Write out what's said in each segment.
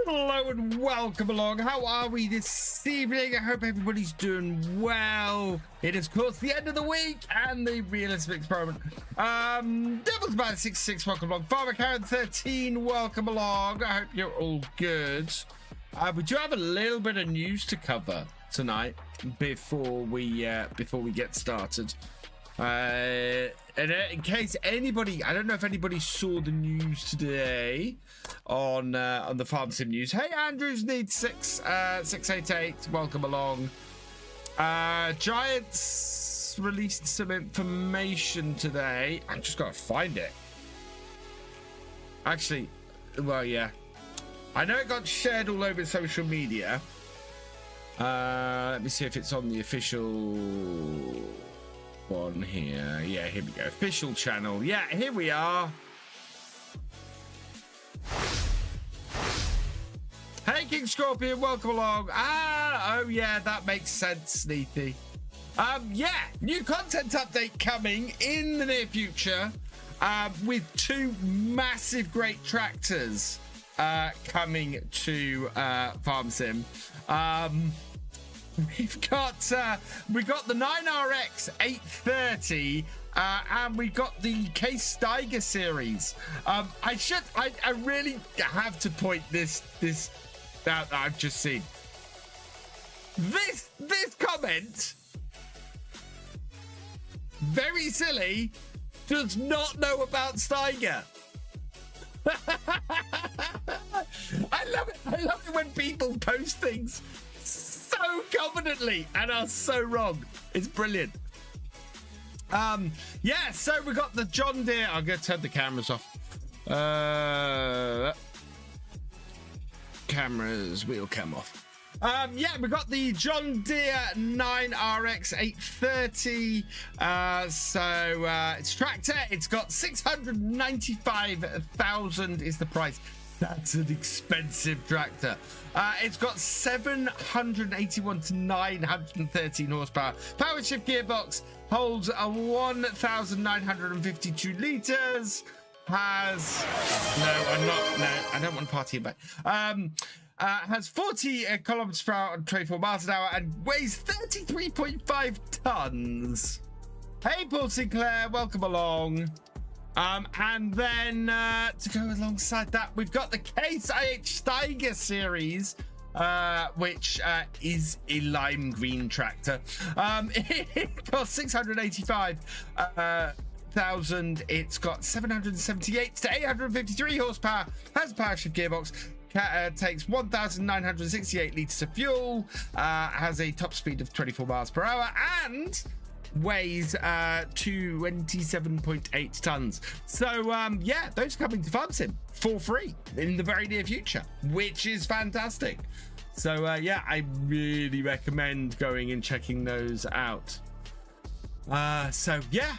Hello and welcome along. How are we this evening? I hope everybody's doing well. It is, of course, the end of the week and the Realism experiment. Devil's Man 66, welcome along. Farmer Karen 13, welcome along. I hope you're all good. We do have a little bit of news to cover tonight before we get started. And in case anybody, I don't know if anybody saw the news today on the Farm Sim news. Hey, Andrews needs 688. Welcome along. Giants released some information today. I just gotta find it. Actually, well, yeah, I know it got shared all over social media. Let me see if it's on the official one here. Yeah, here we go. Official channel. Yeah, here we are. Hey, King Scorpion, welcome along. Oh yeah, that makes sense, Sneethy. Yeah, new content update coming in the near future, with two massive great tractors coming to Farm Sim. We've got the 9RX 830 and we got the Case Steiger series. I really have to point this out that I've just seen. This comment, very silly, does not know about Steiger. I love it. I love it when people post things so confidently and are so wrong. It's brilliant. Yeah, so we got the John Deere. I'm going to turn the cameras off. Cameras, wheel cam off. Yeah, we got the John Deere 9RX 830. It's a tractor. It's got 695,000 is the price. That's an expensive tractor. It's got 781 to 913 horsepower. Power shift gearbox, holds a 1,952 liters. Has I don't want to party about. Has 40 kilometers per hour and 24 miles an hour and weighs 33.5 tons. Hey, Paul Sinclair, welcome along. And then to go alongside that, we've got the Case IH Steiger series, which is a lime green tractor. It costs 685,000. It's got 778 to 853 horsepower, has a power shift gearbox, takes 1,968 liters of fuel, has a top speed of 24 miles per hour, and weighs 27.8 tons. So yeah, those are coming to FarmSim for free in the very near future, which is fantastic. So yeah, I really recommend going and checking those out. So yeah,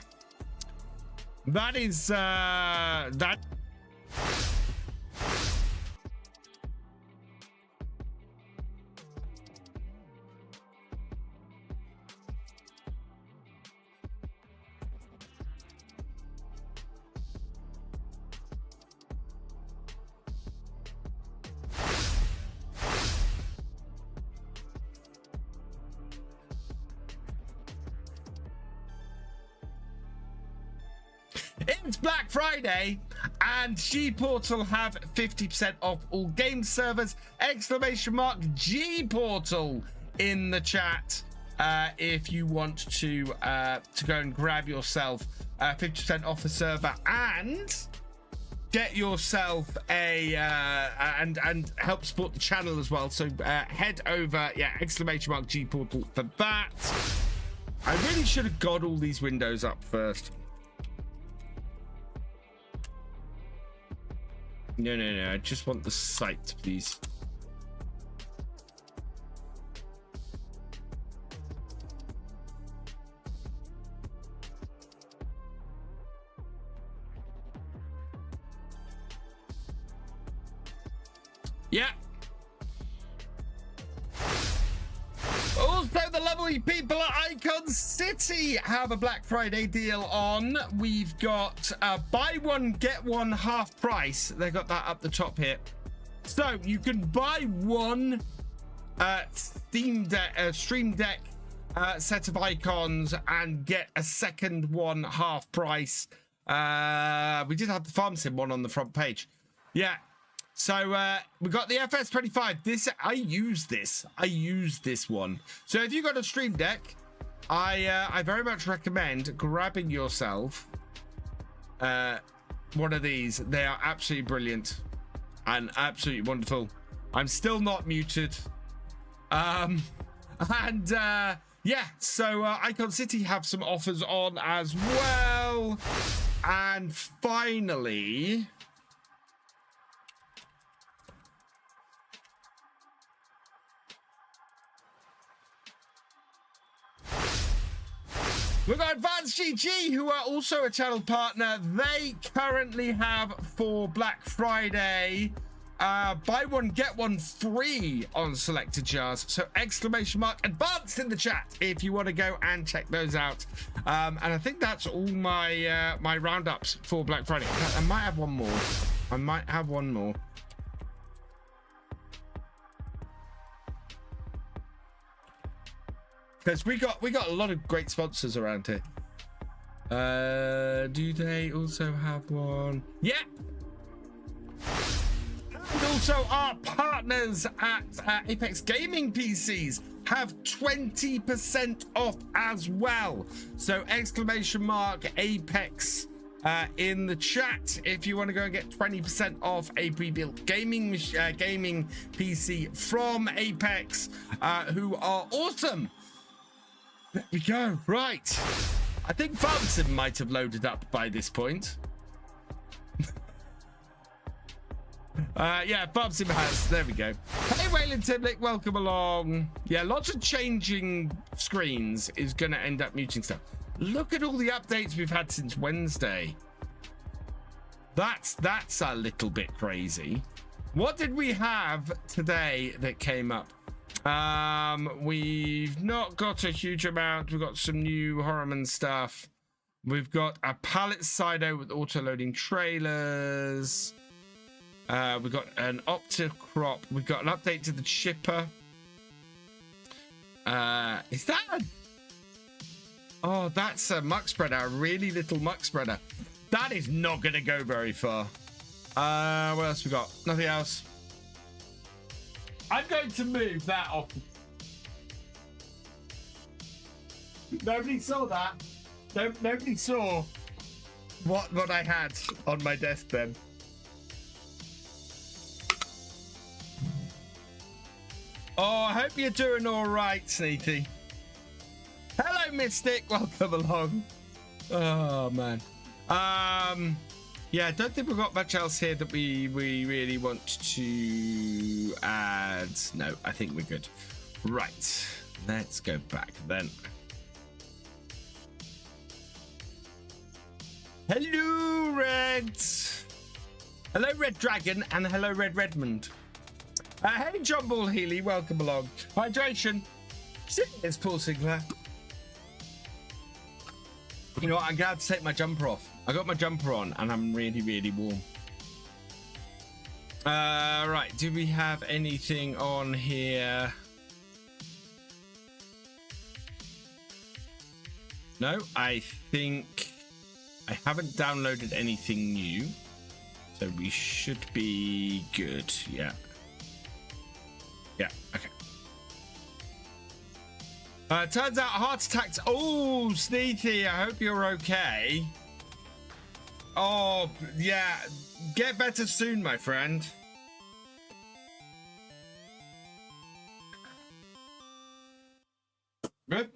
that is that. It's Black Friday and G-Portal have 50% off all game servers. !G-Portal in the chat if you want to go and grab yourself 50% off the server and get yourself a and help support the channel as well. So head over, yeah, !G-Portal for that. I really should have got all these windows up first. No, I just want the site, please. Yeah. Also, the lovely people at Icon City have a Black Friday deal on. We've got buy one, get one half price. They got that up the top here. So you can buy one Stream Deck set of icons and get a second one half price. We did have the FarmSim one on the front page. Yeah. So we got the FS25. I use this one. So if you got a Stream Deck, I very much recommend grabbing yourself one of these. They are absolutely brilliant and absolutely wonderful. I'm still not muted. Yeah, so Icon City have some offers on as well. And finally, we've got Advanced GG, who are also a channel partner. They currently have for Black Friday buy one get one free on selected jars. So !Advanced in the chat if you want to go and check those out. And I think that's all my my roundups for Black Friday. I might have one more. Because we got a lot of great sponsors around here. Do they also have one? Yeah. And also our partners at Apex Gaming PCs have 20% off as well. So !Apex in the chat if you want to go and get 20% off a pre-built gaming PC from Apex, who are awesome. There we go. Right. I think FarmSim might have loaded up by this point. Yeah, FarmSim has. There we go. Hey, Waylon Timlick, welcome along. Yeah, lots of changing screens is going to end up muting stuff. Look at all the updates we've had since Wednesday. That's a little bit crazy. What did we have today that came up? We've not got a huge amount. We've got some new Foreman stuff. We've got a pallet Sido with auto-loading trailers. We've got an Opticrop. We've got an update to the chipper. Is that a... Oh, that's a muck spreader, a really little muck spreader. That is not going to go very far. What else we got? Nothing else. I'm going to move that off. Nobody saw that. Nobody saw what I had on my desk then. Oh, I hope you're doing all right, Sneaky. Hello, Mystic. Welcome along. Oh, man. Yeah, I don't think we've got much else here that we really want to add. No, I think we're good. Right. Let's go back then. Hello, Red. Hello, Red Dragon, and hello, Red Redmond. Hey, John Ball Healy, welcome along. Hydration. Cheers, Paul Sinclair. You know what? I'm glad to take my jumper off. I got my jumper on, and I'm really warm. Right. Do we have anything on here? No, I think I haven't downloaded anything new, so we should be good. Yeah. Yeah, okay. Turns out heart attacks. Oh, Sneaky, I hope you're okay. Oh, yeah. Get better soon, my friend. Good.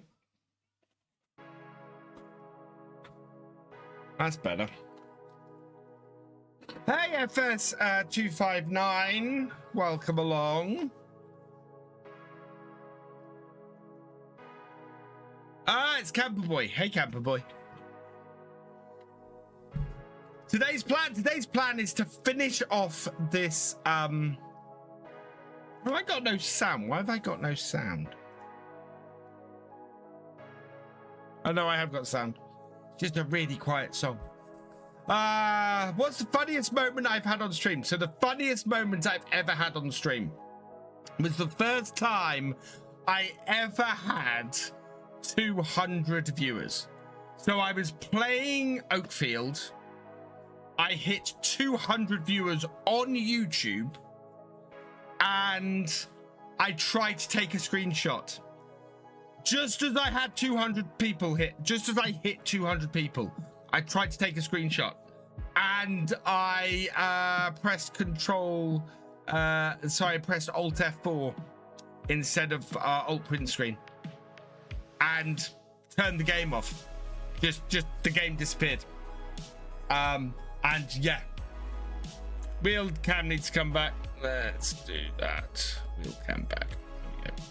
That's better. Hey, FS25, welcome along. It's Camper Boy. Hey, Camper Boy. Today's plan is to finish off this. Have I got no sound? Why have I got no sound? Oh no, I have got sound. Just a really quiet song. What's the funniest moment I've had on stream? So the funniest moment I've ever had on stream was the first time I ever had 200 viewers. So I was playing Oakfield. I hit 200 viewers on YouTube, and I tried to take a screenshot. Just as I had 200 people hit, just as I hit 200 people, I tried to take a screenshot, and I pressed Control. Sorry, I pressed Alt F4 instead of Alt print screen, and turned the game off. Just the game disappeared. And yeah, Wheel Cam needs to come back. Let's do that. Wheel Cam back. There we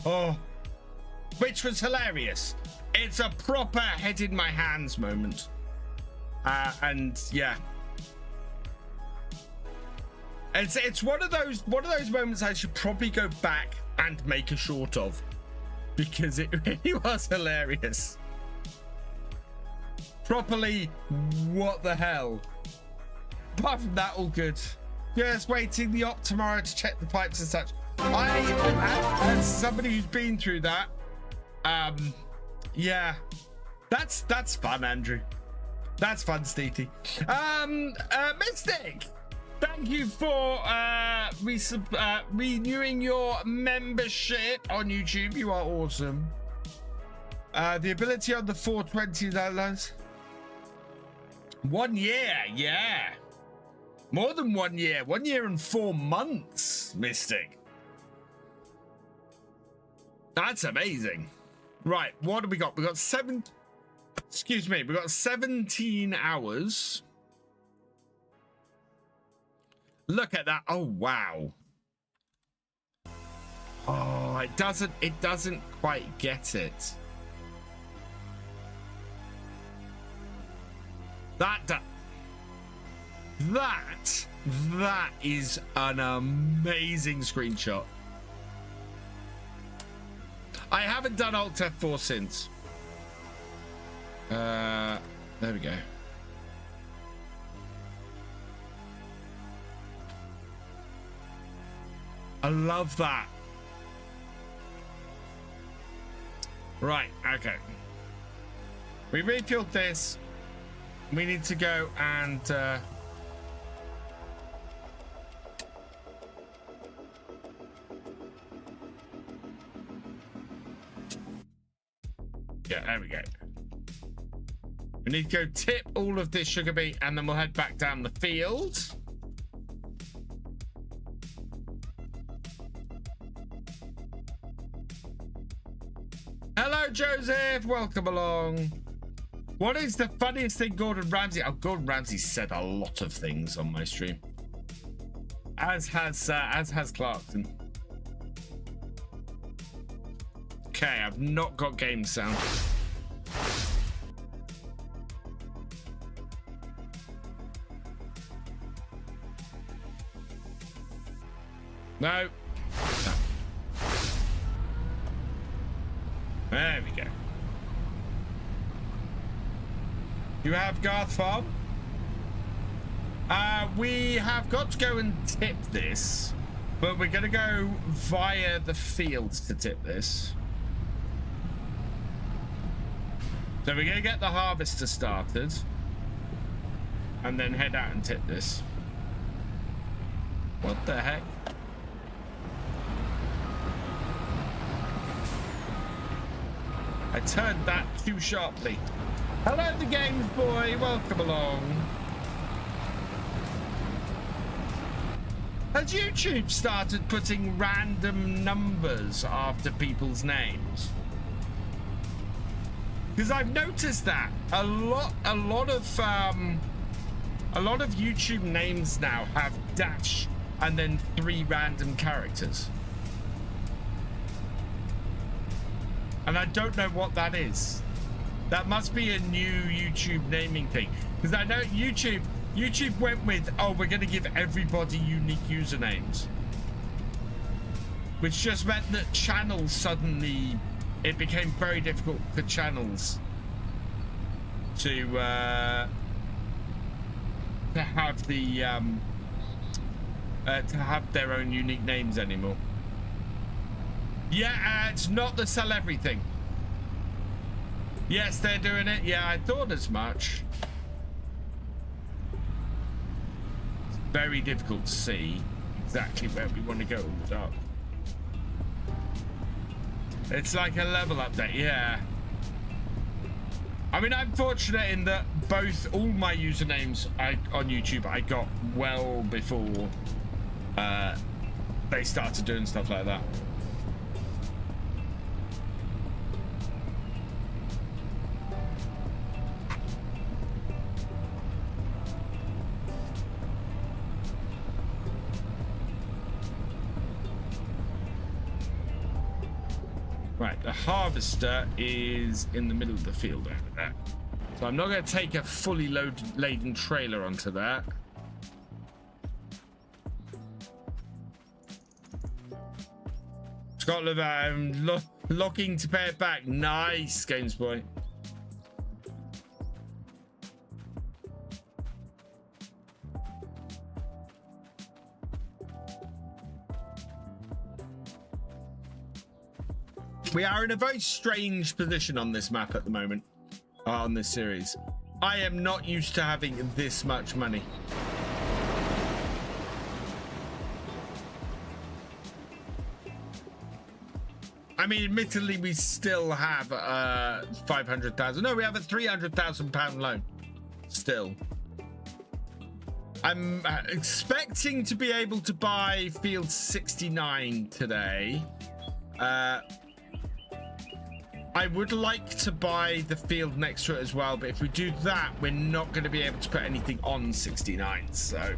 go. Oh, which was hilarious. It's a proper head in my hands moment. And yeah, it's one of those moments I should probably go back and make a short of, because it really was hilarious. Properly, what the hell? Apart from that, all good. Just waiting the op tomorrow to check the pipes and such. As somebody who's been through that, yeah, that's fun, Andrew. That's fun, Steety. Mystic, thank you for renewing your membership on YouTube. You are awesome. The ability on the 420 downloads. 1 year, yeah. More than 1 year. 1 year and 4 months, Mystic. That's amazing. Right, what do we got? We got 17 hours. Look at that. Oh, wow. Oh, it doesn't quite get it. That is an amazing screenshot. I haven't done Alt F4 since. There we go. I love that. Right, okay. We refueled this. We need to go and yeah, there we go. We need to go tip all of this sugar beet and then we'll head back down the field. Hello, Joseph. Welcome along. What is the funniest thing Gordon Ramsay? Oh, Gordon Ramsay said a lot of things on my stream. As has Clarkson. Okay, I've not got game sound. No. No. There we go. You have Garth Farm? We have got to go and tip this, but we're going to go via the fields to tip this. So we're going to get the harvester started and then head out and tip this. What the heck? I turned that too sharply. Hello, the games boy. Welcome along. Has YouTube started putting random numbers after people's names? Because I've noticed that a lot of YouTube names now have dash and then 3 random characters. And I don't know what that is. That must be a new YouTube naming thing. Because I know YouTube went with, oh, we're going to give everybody unique usernames. Which just meant that channels suddenly, it became very difficult for channels to have the to have their own unique names anymore. Yeah, it's not the sell everything. Yes, they're doing it. Yeah, I thought as much. It's very difficult to see exactly where we want to go in the dark. It's like a level update, yeah. I mean, I'm fortunate in that all my usernames on YouTube I got well before they started doing stuff like that. Right, the harvester is in the middle of the field over there. So I'm not going to take a fully laden trailer onto that. Scotland, locking to pay it back. Nice, Games Boy. We are in a very strange position on this map at the moment, on this series. I am not used to having this much money. I mean, admittedly, we still have 500,000. No, we have a £300,000 loan still. I'm expecting to be able to buy field 69 today. I would like to buy the field next to it as well, but if we do that, we're not going to be able to put anything on 69. So,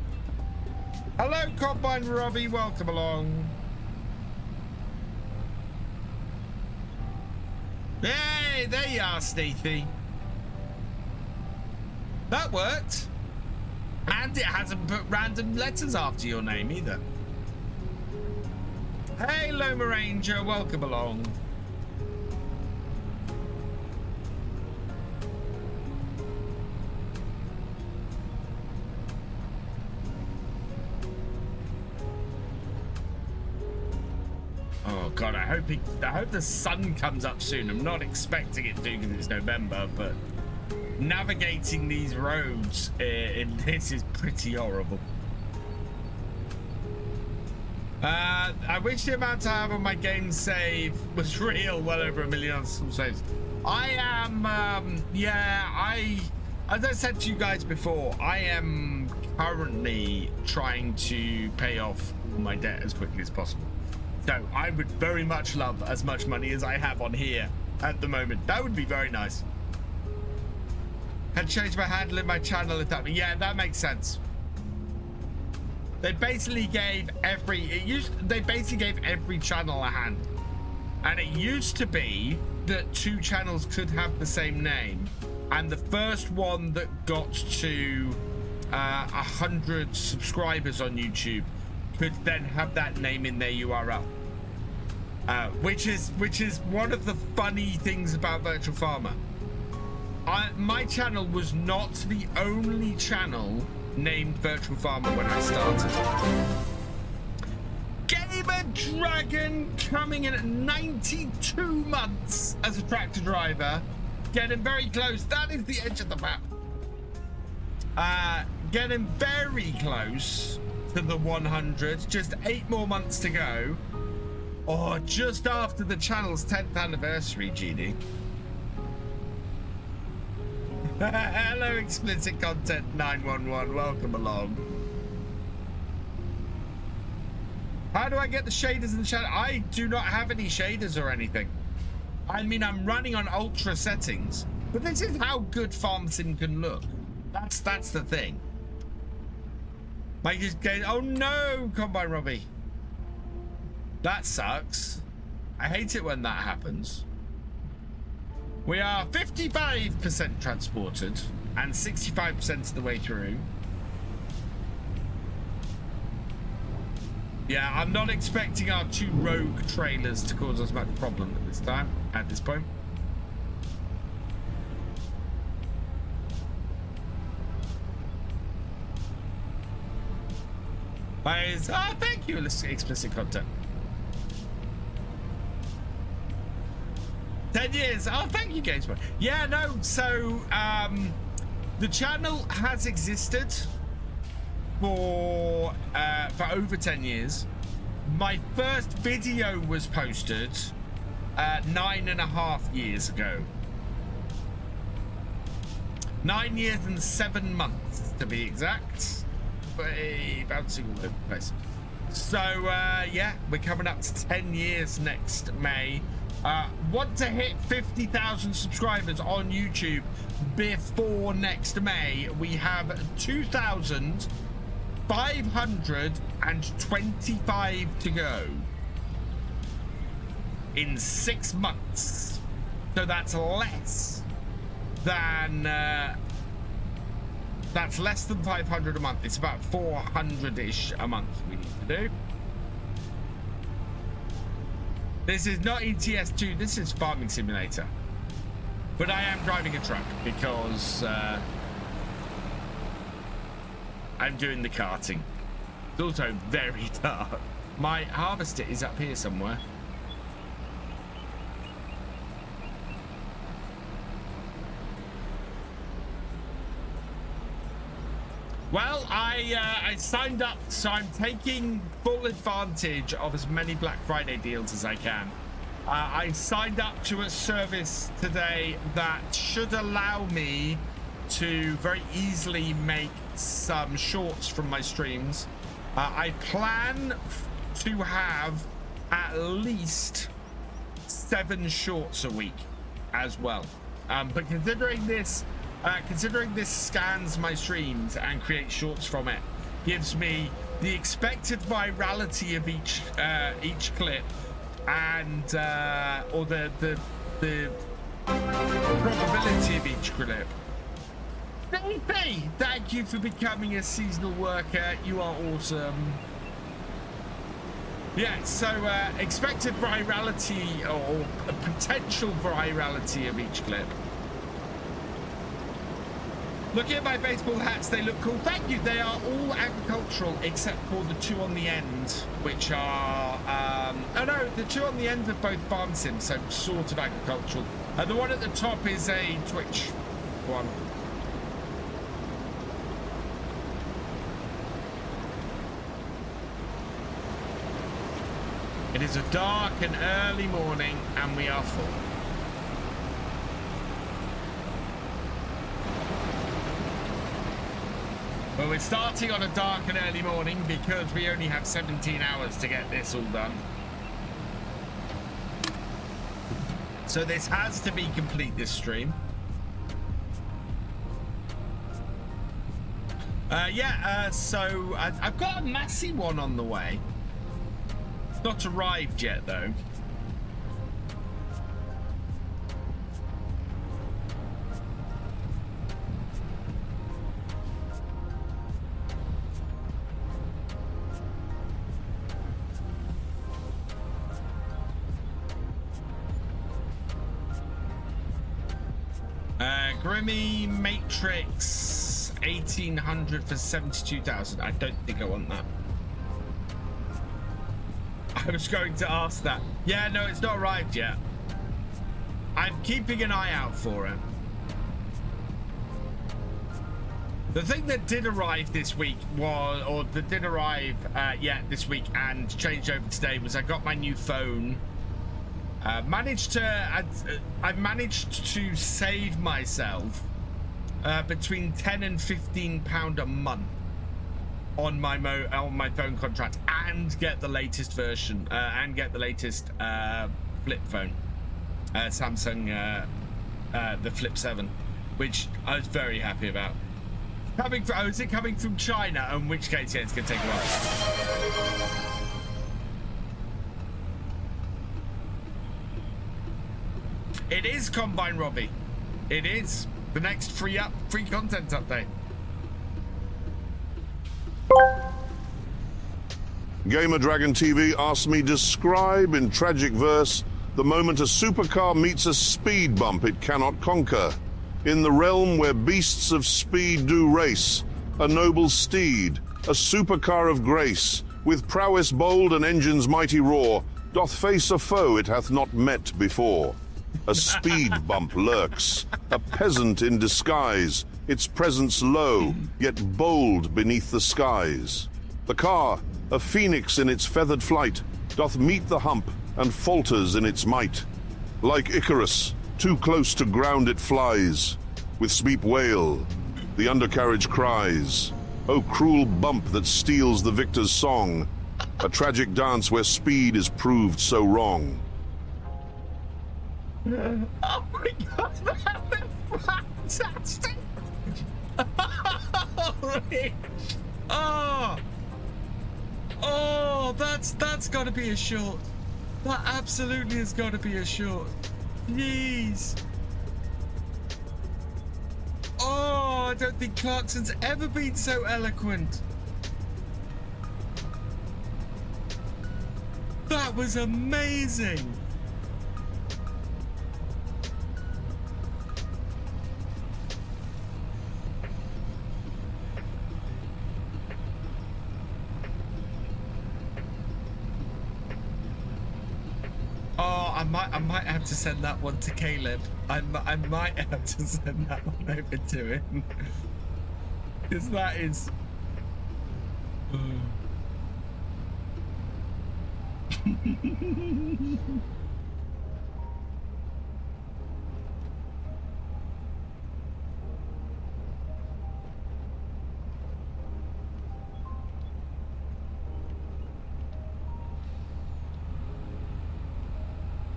hello, Combine Robbie, welcome along. Hey, there you are, Sneethy. That worked. And it hasn't put random letters after your name either. Hey, Loma Ranger, welcome along. Oh God, I hope the sun comes up soon. I'm not expecting it to because it's November, but navigating these roads in this is pretty horrible. I wish the amount I have on my game save was real. Well over 1 million on some saves. I am, yeah, as I said to you guys before, I am currently trying to pay off all my debt as quickly as possible. So I would very much love as much money as I have on here at the moment. That would be very nice. Had changed my handle in my channel if that, yeah, that makes sense. They basically gave every channel a hand, and it used to be that 2 channels could have the same name, and the first one that got to 100 subscribers on YouTube could then have that name in their URL, which is one of the funny things about Virtual Farmer. My channel was not the only channel named Virtual Farmer when I started. Gamer Dragon coming in at 92 months as a tractor driver, getting very close. That is the edge of the map. Getting very close to the 100. Just 8 more months to go. Or just after the channel's 10th anniversary, GD. Hello, Explicit Content 911. Welcome along. How do I get the shaders in the channel? I do not have any shaders or anything. I mean, I'm running on ultra settings, but this is how good farm sim can look. That's the thing. Mike is going, oh no, Combine Robbie. That sucks. I hate it when that happens. We are 55% transported and 65% of the way through. Yeah, I'm not expecting our 2 rogue trailers to cause us much problem at this point. Oh, thank you, Explicit Content. 10 years. Oh, thank you, GameSpot. Yeah, no, so the channel has existed for over 10 years. My first video was posted 9.5 years ago. 9 years and 7 months to be exact. Bouncing all over the place. So yeah, we're coming up to 10 years next May. Want to hit 50,000 subscribers on YouTube before next May. We have 2,525 to go in 6 months. So that's less than 500 a month. It's about 400-ish a month we need to do. This is not ETS2, this is Farming Simulator. But I am driving a truck because I'm doing the karting. It's also very dark. My harvester is up here somewhere. Well, I signed up, so I'm taking full advantage of as many Black Friday deals as I can. I signed up to a service today that should allow me to very easily make some shorts from my streams. I plan to have at least 7 shorts a week as well. But considering this scans my streams and creates shorts from it, gives me the expected virality of each clip and or the probability of each clip. Thank you for becoming a seasonal worker. You are awesome. Yeah, so expected virality or a potential virality of each clip. Looking at my baseball hats, they look cool. Thank you. They are all agricultural except for the 2 on the end, which are oh no, the 2 on the end are both farm sims, so sort of agricultural. The one at the top is a Twitch one. It is a dark and early morning, and we are full. Well, we're starting on a dark and early morning because we only have 17 hours to get this all done. So this has to be complete, this stream. So I've got a massive one on the way. It's not arrived yet, though. Grimmy Matrix 1800 for 72,000. I don't think I want that. I was going to ask that. Yeah, no, it's not arrived yet. I'm keeping an eye out for it. The thing that did arrive this week was, or that did arrive, this week and changed over today was I got my new phone. I managed to save myself between £10 and £15 a month on my phone contract and get the latest version and get the latest flip phone, Samsung, the Flip 7, which I was very happy about. Is it coming from China? In which case, yeah, it's gonna take a while. It is Combine Robbie. It is the next free content update. Gamer Dragon TV asked me describe in tragic verse the moment a supercar meets a speed bump it cannot conquer. In the realm where beasts of speed do race, a noble steed, a supercar of grace, with prowess bold and engines mighty roar, doth face a foe it hath not met before. A speed bump lurks, a peasant in disguise, its presence low, yet bold beneath the skies. The car, a phoenix in its feathered flight, doth meet the hump and falters in its might. Like Icarus, too close to ground it flies. With sweep wail, the undercarriage cries. O cruel bump that steals the victor's song, a tragic dance where speed is proved so wrong. Oh my god, that was fantastic! Oh, that's gotta be a short. That absolutely has gotta be a short. Jeez. Oh, I don't think Clarkson's ever been so eloquent. That was amazing. I might have to send that one to Caleb. I might have to send that one over to him. Because that is...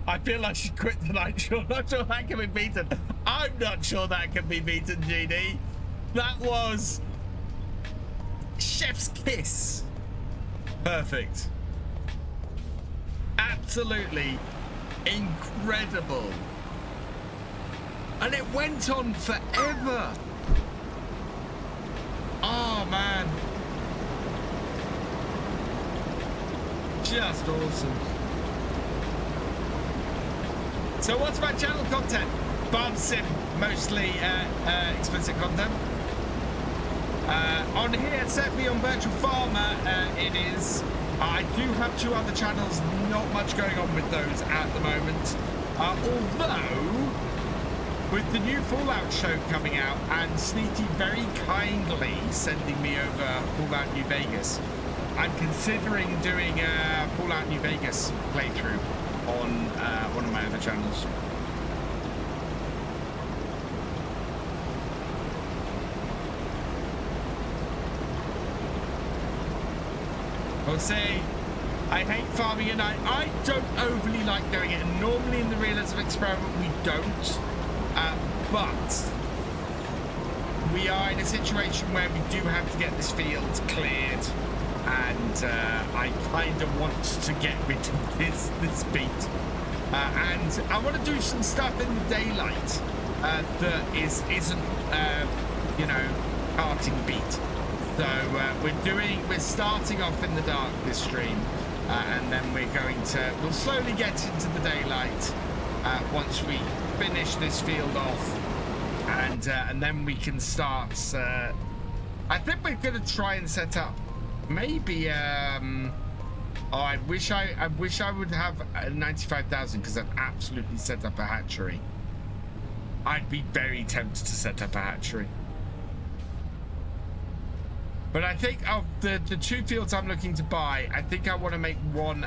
I feel I should quit tonight. I'm not sure that can be beaten. I'm not sure that can be beaten, GD. That was chef's kiss. Perfect. Absolutely incredible. And it went on forever. Oh, man. Just awesome. So what's my channel content? Farm Sim, mostly explicit content. On here, certainly on Virtual Farmer, it is. I do have 2 other channels, not much going on with those at the moment. Although, with the new Fallout show coming out and Sneaky very kindly sending me over Fallout New Vegas, I'm considering doing a Fallout New Vegas playthrough on one of my other channels. We'll see. I hate farming at night. I don't overly like doing it, and normally in the Realism experiment we don't. But we are in a situation where we do have to get this field cleared, and I kind of want to get rid of this beet. And I want to do some stuff in the daylight that isn't you know, carting beet. So we're starting off in the dark this stream, and then we'll slowly get into the daylight once we finish this field off, and then we can start. I think we're gonna try and set up maybe. Oh, I wish I would have 95,000 because I've absolutely set up a hatchery. I'd be very tempted to set up a hatchery. But I think of the two fields I'm looking to buy, I think I want to make one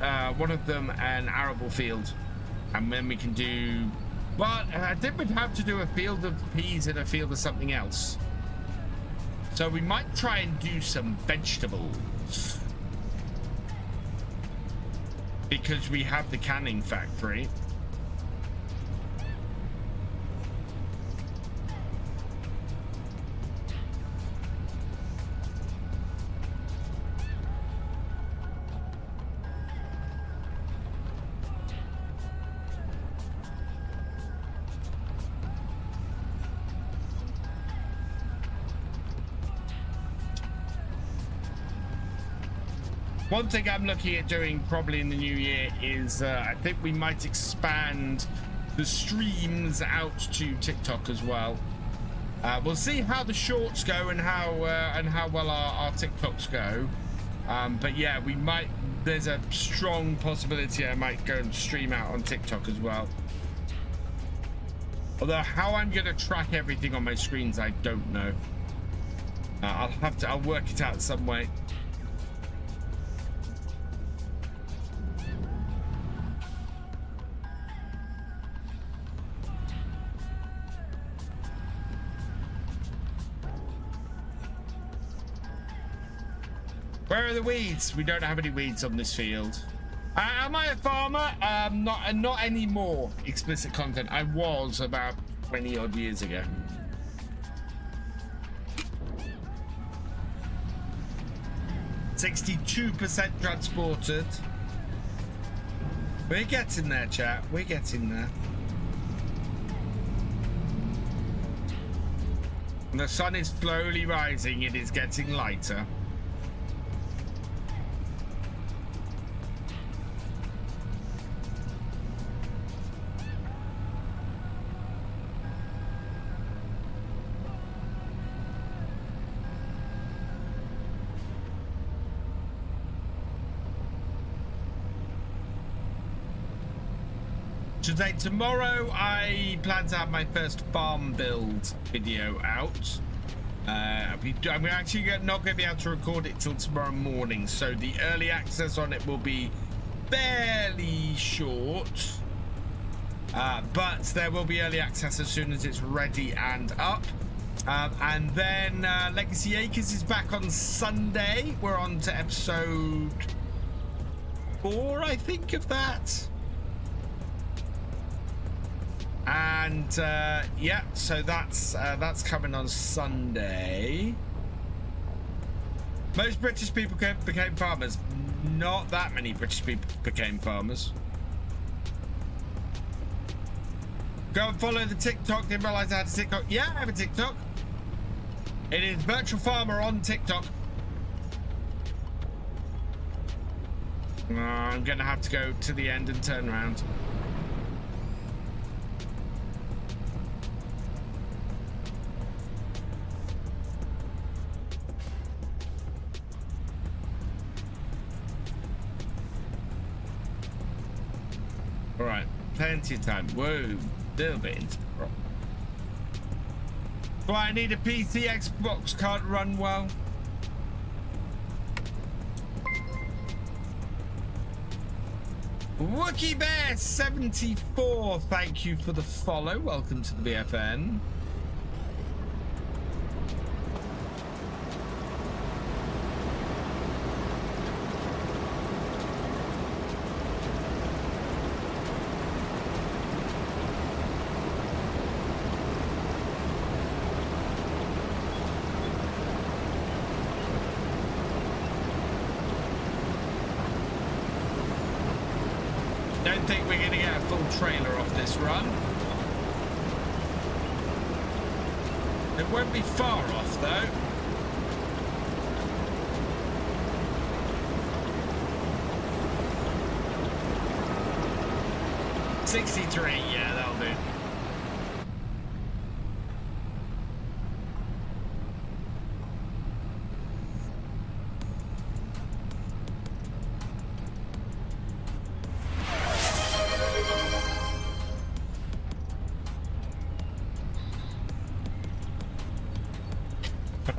of them an arable field, and then we can do. Well, I think we'd have to do a field of peas and a field of something else. So we might try and do some vegetables because we have the canning factory. One thing I'm looking at doing probably in the new year is I think we might expand the streams out to TikTok as well. We'll see how the shorts go and how well our TikToks go. But yeah, we might. There's a strong possibility I might go and stream out on TikTok as well. Although how I'm gonna track everything on my screens, I don't know. I'll work it out some way. Where are the weeds? We don't have any weeds on this field. Am I a farmer? Not anymore. Explicit content. I was about 20 odd years ago. %62% transported. We're getting there, chat. We're getting there. And the sun is slowly rising. It is getting lighter. Today, tomorrow, I plan to have my first farm build video out. I'm actually not going to be able to record it till tomorrow morning, so the early access on it will be fairly short. But there will be early access as soon as it's ready and up. And then Legacy Acres is back on Sunday. We're on to episode 4, I think, of that. And yeah, so that's coming on Sunday. Most British people became farmers. Not that many British people became farmers. Go and follow the TikTok. Didn't realize I had a TikTok. Yeah, I have a TikTok. It is Virtual Farmer on TikTok. I'm gonna have to go to the end and turn around. All right, plenty of time. Whoa, little bit into the crop. Do I need a PC? Xbox can't run well. Wookie Bear 74, thank you for the follow. Welcome to the BFN. Don't think we're going to get a full trailer off this run. It won't be far off though. $63, yeah, that'll do.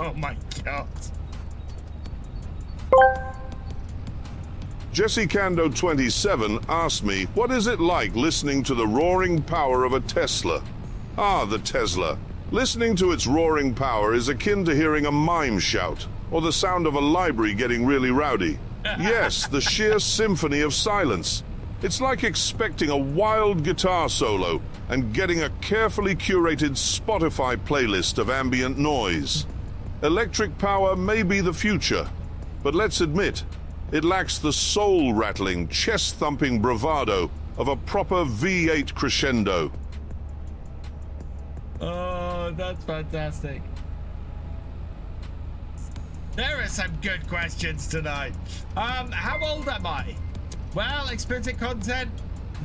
Oh my God. Jesse Cando 27 asked me, what is it like listening to the roaring power of a Tesla? Ah, the Tesla. Listening to its roaring power is akin to hearing a mime shout, or the sound of a library getting really rowdy. Yes, the sheer symphony of silence. It's like expecting a wild guitar solo and getting a carefully curated Spotify playlist of ambient noise. Electric power may be the future, but let's admit, it lacks the soul-rattling, chest-thumping bravado of a proper V8 crescendo. Oh, that's fantastic. There are some good questions tonight. How old am I? Well, explicit content,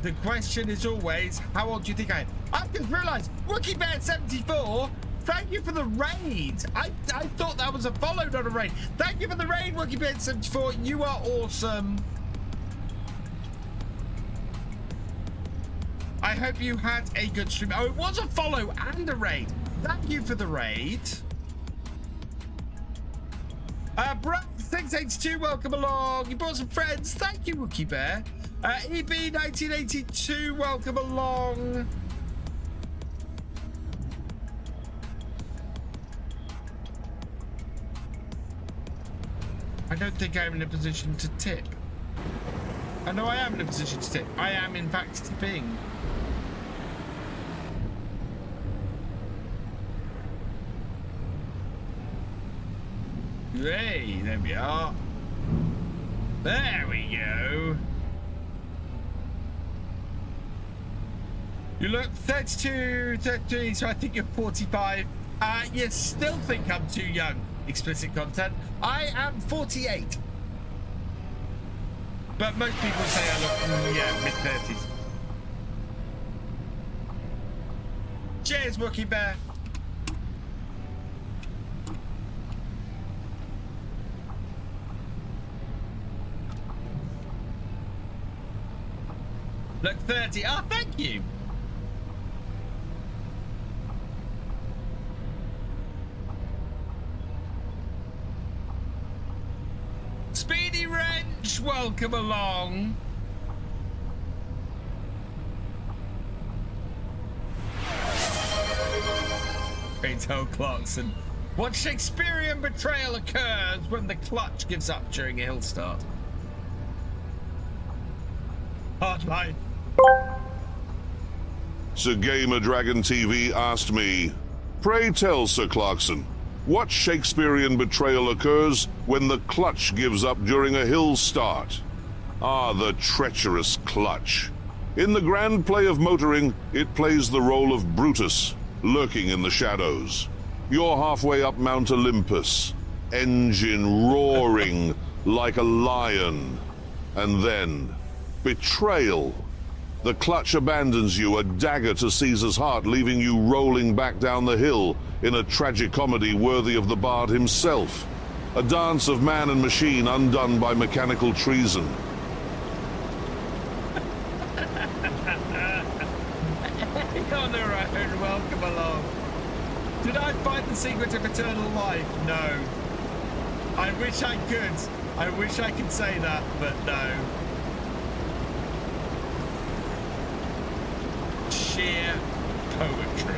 the question is always, how old do you think I am? I've just realised, Wookie Bear 74, thank you for the raid. I thought that was a follow, not a raid. Thank you for the raid, Wookie Bear 74. You are awesome. I hope you had a good stream. Oh, it was a follow and a raid. Thank you for the raid. Brad682, welcome along. You brought some friends. Thank you, Wookie Bear. EB1982, welcome along. I don't think I'm in a position to tip. I know I am in a position to tip. I am, in fact, tipping. Hey, there we are. There we go. You look 32, 33, so I think you're 45. You still think I'm too young. Explicit content. I am 48. But most people say I look, yeah, mid-30s. Cheers, Wookie Bear. Look 30. Oh, thank you. Speedy Wrench, welcome along. Tell Clarkson, what Shakespearean betrayal occurs when the clutch gives up during a hill start? Hardline. Sir Gamer Dragon TV asked me, pray tell, Sir Clarkson, what Shakespearean betrayal occurs when the clutch gives up during a hill start? Ah, the treacherous clutch. In the grand play of motoring, it plays the role of Brutus, lurking in the shadows. You're halfway up Mount Olympus, engine roaring like a lion. And then, betrayal. The clutch abandons you, a dagger to Caesar's heart, leaving you rolling back down the hill in a tragicomedy worthy of the bard himself. A dance of man and machine undone by mechanical treason. You're on the road, welcome along. Did I find the secret of eternal life? No. I wish I could. I wish I could say that, but no. sheer poetry.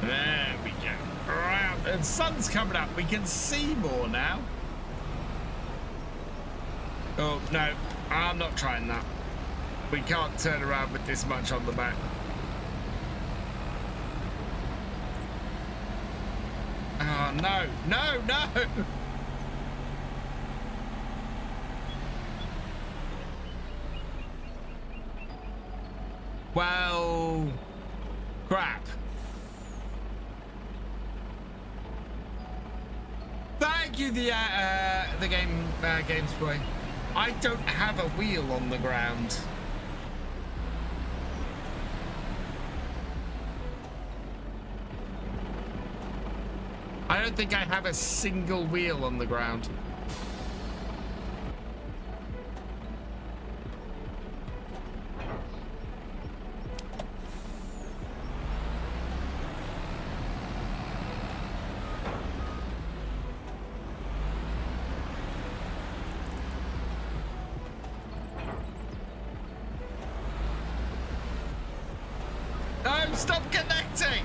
There we go. Right. And sun's coming up. We can see more now. Oh, no. I'm not trying that. We can't turn around with this much on the back. Oh, no. No, no. Well, crap. Thank you, the games boy. I don't have a wheel on the ground. I don't think I have a single wheel on the ground. Stop connecting!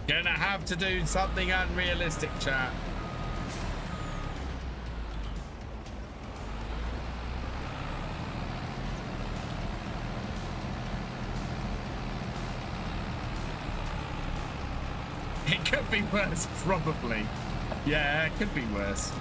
Gonna have to do something unrealistic, chat. It could be worse, probably. Yeah, it could be worse.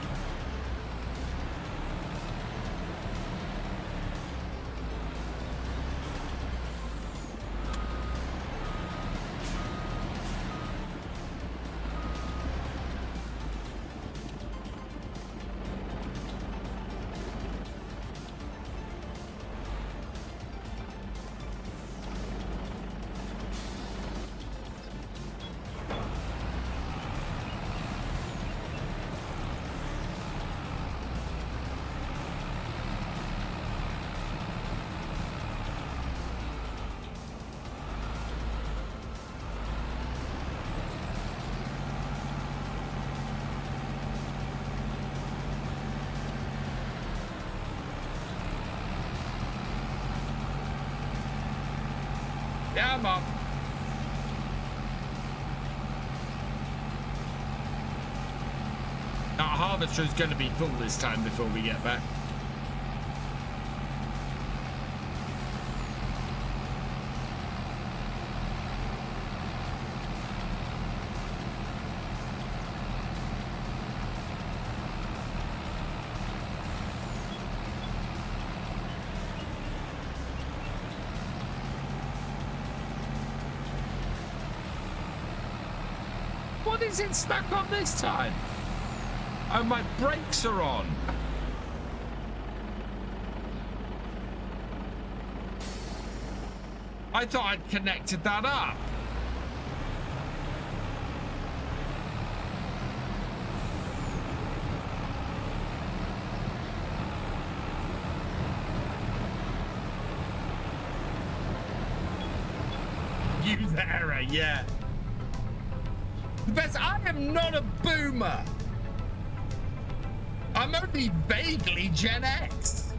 Yeah, Mom. Our harvester is going to be full this time before we get back. What is it stuck on this time? Oh, my brakes are on. I thought I'd connected that up. User error, yeah. Best, I am not a boomer. I'm only vaguely Gen X.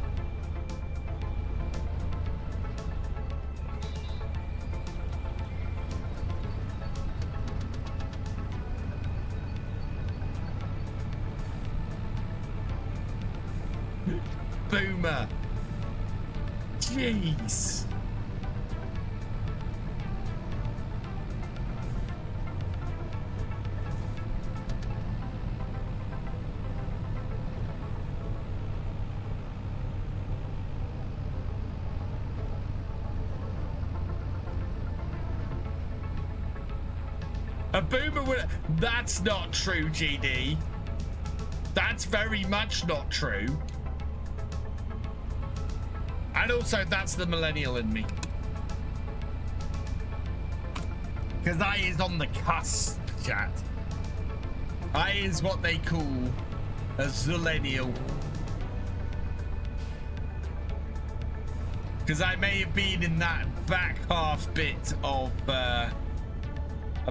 boomer. Jeez. A boomer would... That's not true, GD. That's very much not true. And also, that's the millennial in me. Because I is on the cusp, chat. I is what they call a zillennial. Because I may have been in that back half bit of... a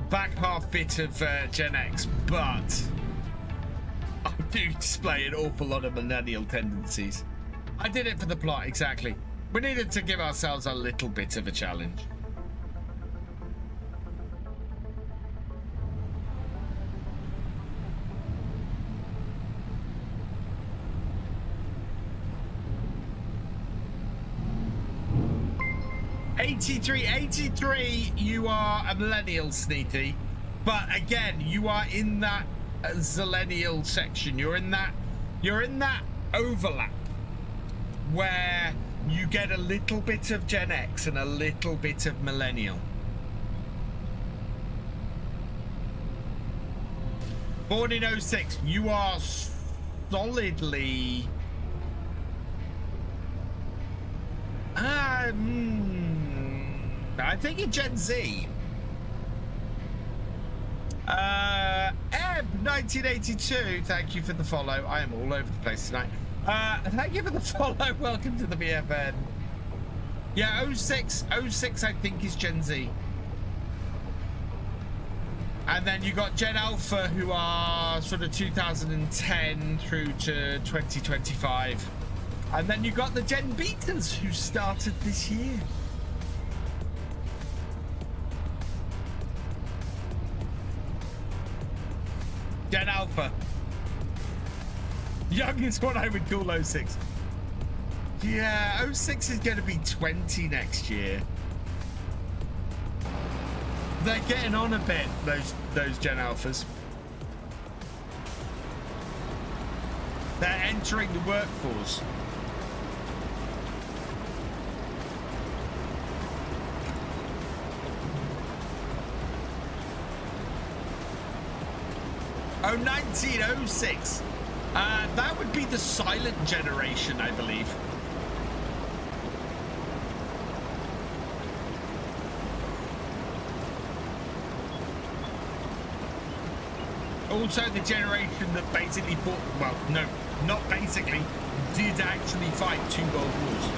back half bit of Gen X, but I do display an awful lot of millennial tendencies. I did it for the plot, exactly. We needed to give ourselves a little bit of a challenge. '83, you are a millennial, Sneethy, but again, you are in that zillennial section. You're in that overlap where you get a little bit of Gen X and a little bit of millennial. Born in 06, you are solidly I think you're Gen Z. Eb 1982, thank you for the follow. I am all over the place tonight. Thank you for the follow. Welcome to the BFN. Yeah, 06 I think is Gen Z. And then you got Gen Alpha, who are sort of 2010 through to 2025. And then you got the Gen Beaters, who started this year. Gen Alpha. Young is what I would call 06. Yeah, 06 is going to be 20 next year. They're getting on a bit, those Gen Alphas. They're entering the workforce. Oh, 1906. That would be the silent generation, I believe. Also the generation that basically fought, well, no, not basically, did actually fight 2 World Wars.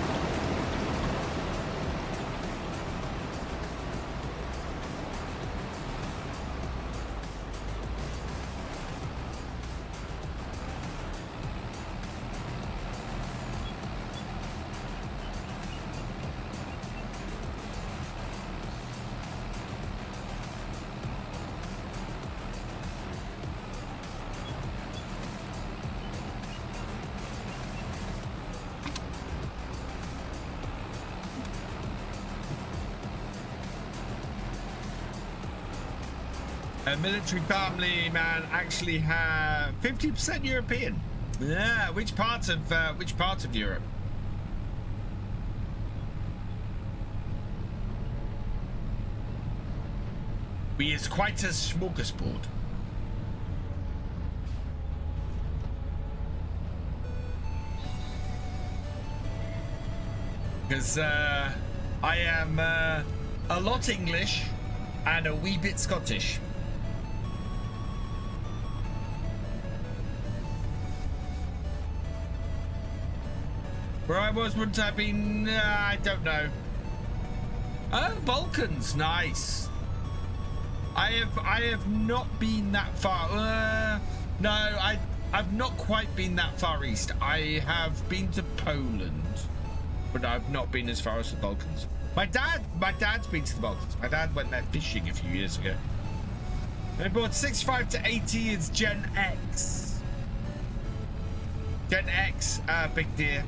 A military family man actually have 50% European. Yeah, which part of Europe? We is quite a smorgasbord. Because I am a lot English and a wee bit Scottish. Where I was, wouldn't I been? I don't know. Oh, Balkans, nice. I have not been that far. No, I've not quite been that far east. I have been to Poland, but I've not been as far as the Balkans. My dad's been to the Balkans. My dad went there fishing a few years ago. I bought 65 to 80 is Gen X. Gen X, big deer.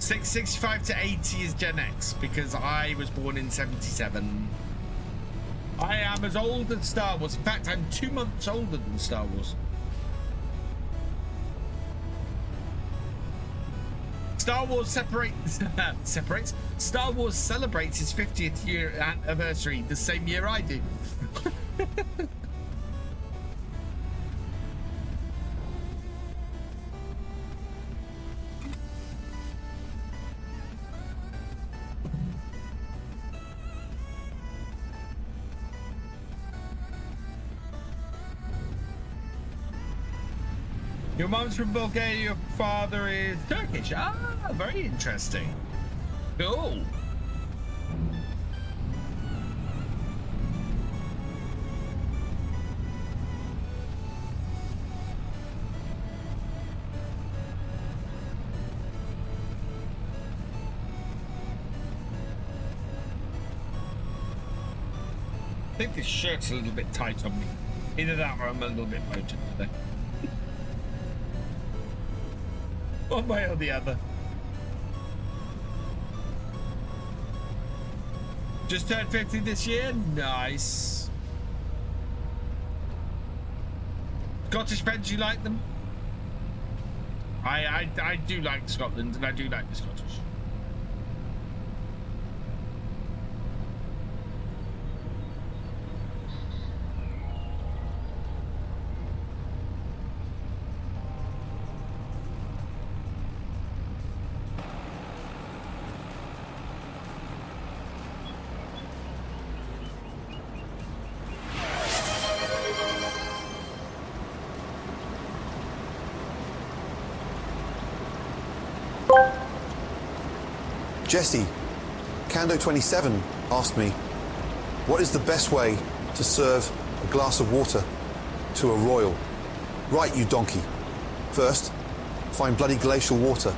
65 to 80 is Gen X because I was born in 77. I am as old as Star Wars. In fact, I'm 2 months older than Star Wars. Star Wars separates. Star Wars celebrates its 50th year anniversary the same year I do. Your mom's from Bulgaria, your father is Turkish. Ah, very interesting. Cool. I think this shirt's a little bit tight on me. Either that or I'm a little bit bloated today. One way or the other. Just turned 50 this year? Nice. Scottish friends, you like them? I do like Scotland and I do like the Scottish. Jesse, Kando27 asked me, what is the best way to serve a glass of water to a royal? Right, you donkey. First, find bloody glacial water,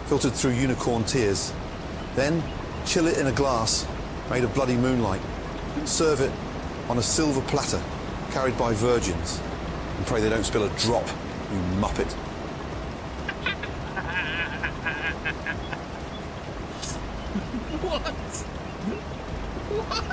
filtered through unicorn tears. Then, chill it in a glass made of bloody moonlight. Serve it on a silver platter carried by virgins. And pray they don't spill a drop, you muppet. What? What?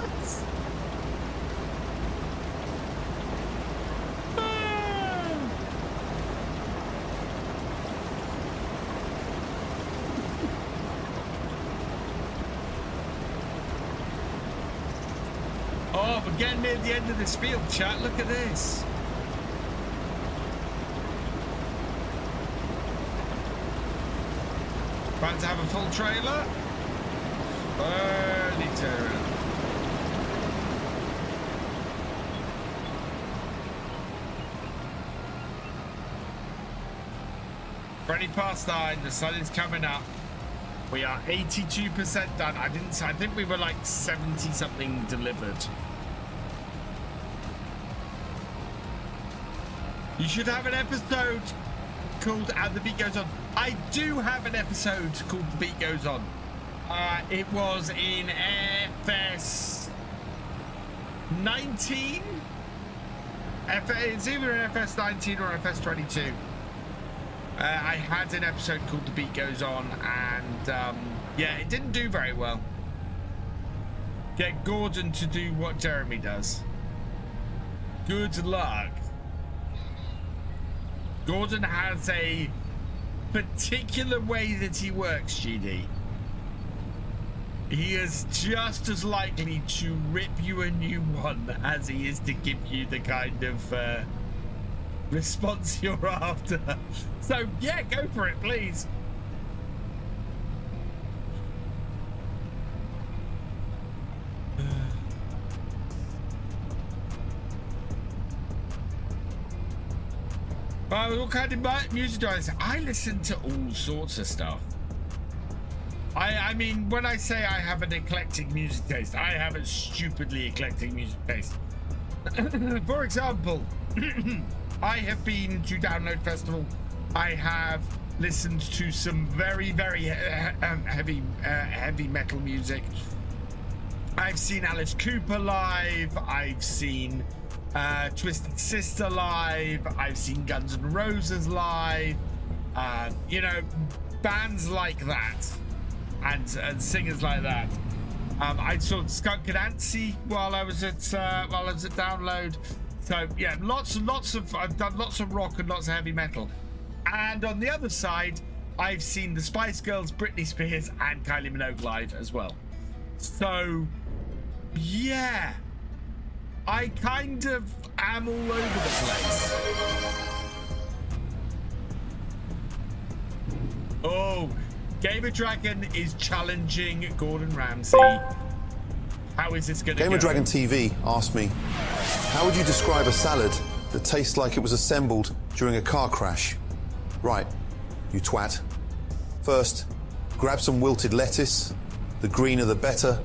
Oh, we're getting near the end of this field, chat. Look at this. About to have a full trailer. Early turn. Ready past 9. The sun is coming up. We are 82% done. I think we were like 70 something delivered. You should have an episode called And the Beat Goes On. I do have an episode called The Beat Goes On. It was in FS19. It's either an FS19 or FS22. I had an episode called The Beat Goes On, and yeah, it didn't do very well. Get Gordon to do what Jeremy does. Good luck. Gordon has a particular way that he works, GD. He is just as likely to rip you a new one as he is to give you the kind of response you're after. So yeah, go for it, please. What kind of music do I listen? I listen to all sorts of stuff. I mean, when I say I have an eclectic music taste, I have a stupidly eclectic music taste. For example, I have been to Download Festival. I have listened to some very, very heavy metal music. I've seen Alice Cooper live. I've seen Twisted Sister live. I've seen Guns N' Roses live. You know, bands like that. and singers like that. I saw Skunk and Antsy while I was at Download. So yeah, I've done lots of rock and lots of heavy metal. And on the other side, I've seen the Spice Girls, Britney Spears, and Kylie Minogue live as well. So yeah, I kind of am all over the place. Oh, Gamer Dragon is challenging Gordon Ramsay. How is this going to go? Gamer Dragon TV asked me, how would you describe a salad that tastes like it was assembled during a car crash? Right, you twat. First, grab some wilted lettuce, the greener the better,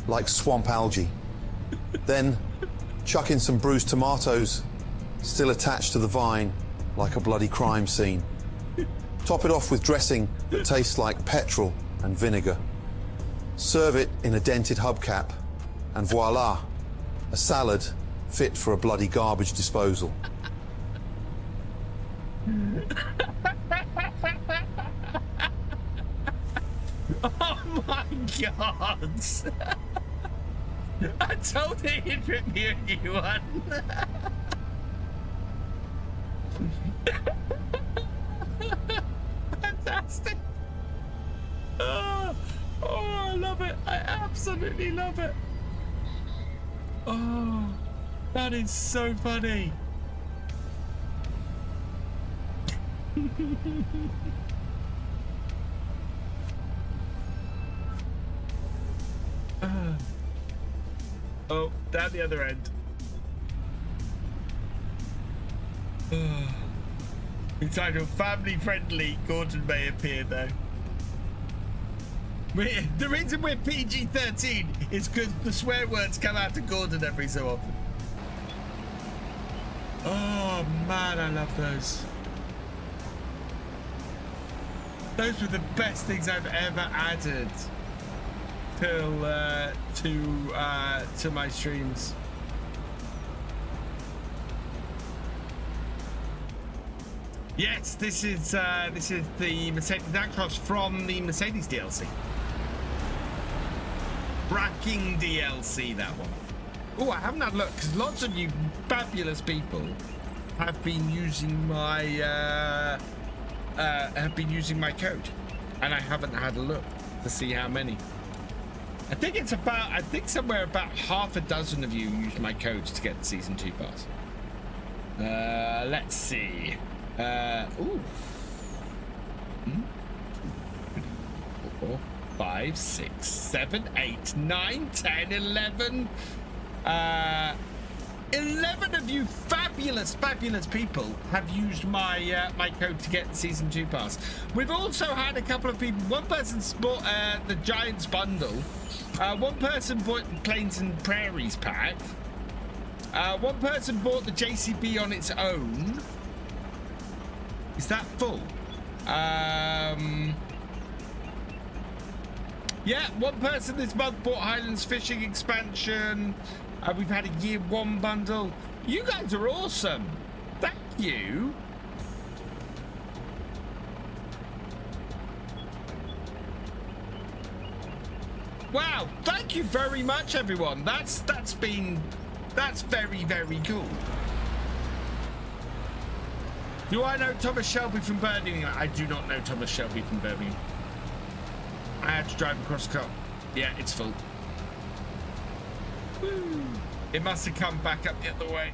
like swamp algae. Then, chuck in some bruised tomatoes, still attached to the vine, like a bloody crime scene. Top it off with dressing that tastes like petrol and vinegar. Serve it in a dented hubcap, and voila, a salad fit for a bloody garbage disposal. Oh my God! I told you he'd rip me a new one. Fantastic! Oh, I love it. I absolutely love it. Oh, that is so funny. Oh, down the other end. Entitled Family Friendly, Gordon may appear though. The reason we're PG-13 is because the swear words come out to Gordon every so often. Oh man, I love those. Those were the best things I've ever added to my streams. Yes, this is the Mercedes Actros from the Mercedes DLC. Bracking DLC, that one. Oh, I haven't had a look because lots of you fabulous people have been using my code, and I haven't had a look to see how many. I think somewhere about half a dozen of you used my code to get the Season 2 pass. Let's see. Ooh. 4, 5, 6, 7, 8, 9, 10, 11. 11 of you fabulous people have used my my code to get the Season 2 pass. We've also had a couple of people. One person's bought the Giants bundle. One person bought the Plains and Prairies pack. One person bought the JCB on its own. Is that full? Yeah, one person this month bought Highlands Fishing Expansion. We've had a Year 1 bundle. You guys are awesome. Thank you. Wow, thank you very much, everyone. That's very, very cool. Do I know Thomas Shelby from Birmingham? I do not know Thomas Shelby from Birmingham. I had to drive across the car. Yeah, it's full. Woo. It must have come back up the other way.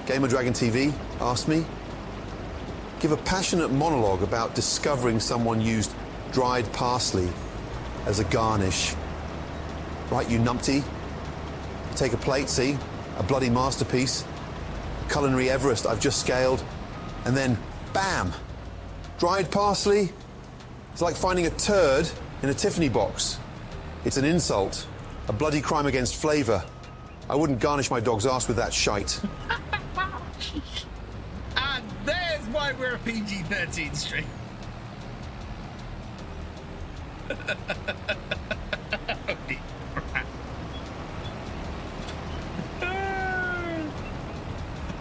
Gamer Dragon TV asked me, give a passionate monologue about discovering someone used dried parsley as a garnish. Right, you numpty? Take a plate, see? A bloody masterpiece. A culinary Everest I've just scaled. And then, bam! Dried parsley? It's like finding a turd in a Tiffany box. It's an insult. A bloody crime against flavour. I wouldn't garnish my dog's ass with that shite. And there's why we're a PG-13 stream. Holy crap.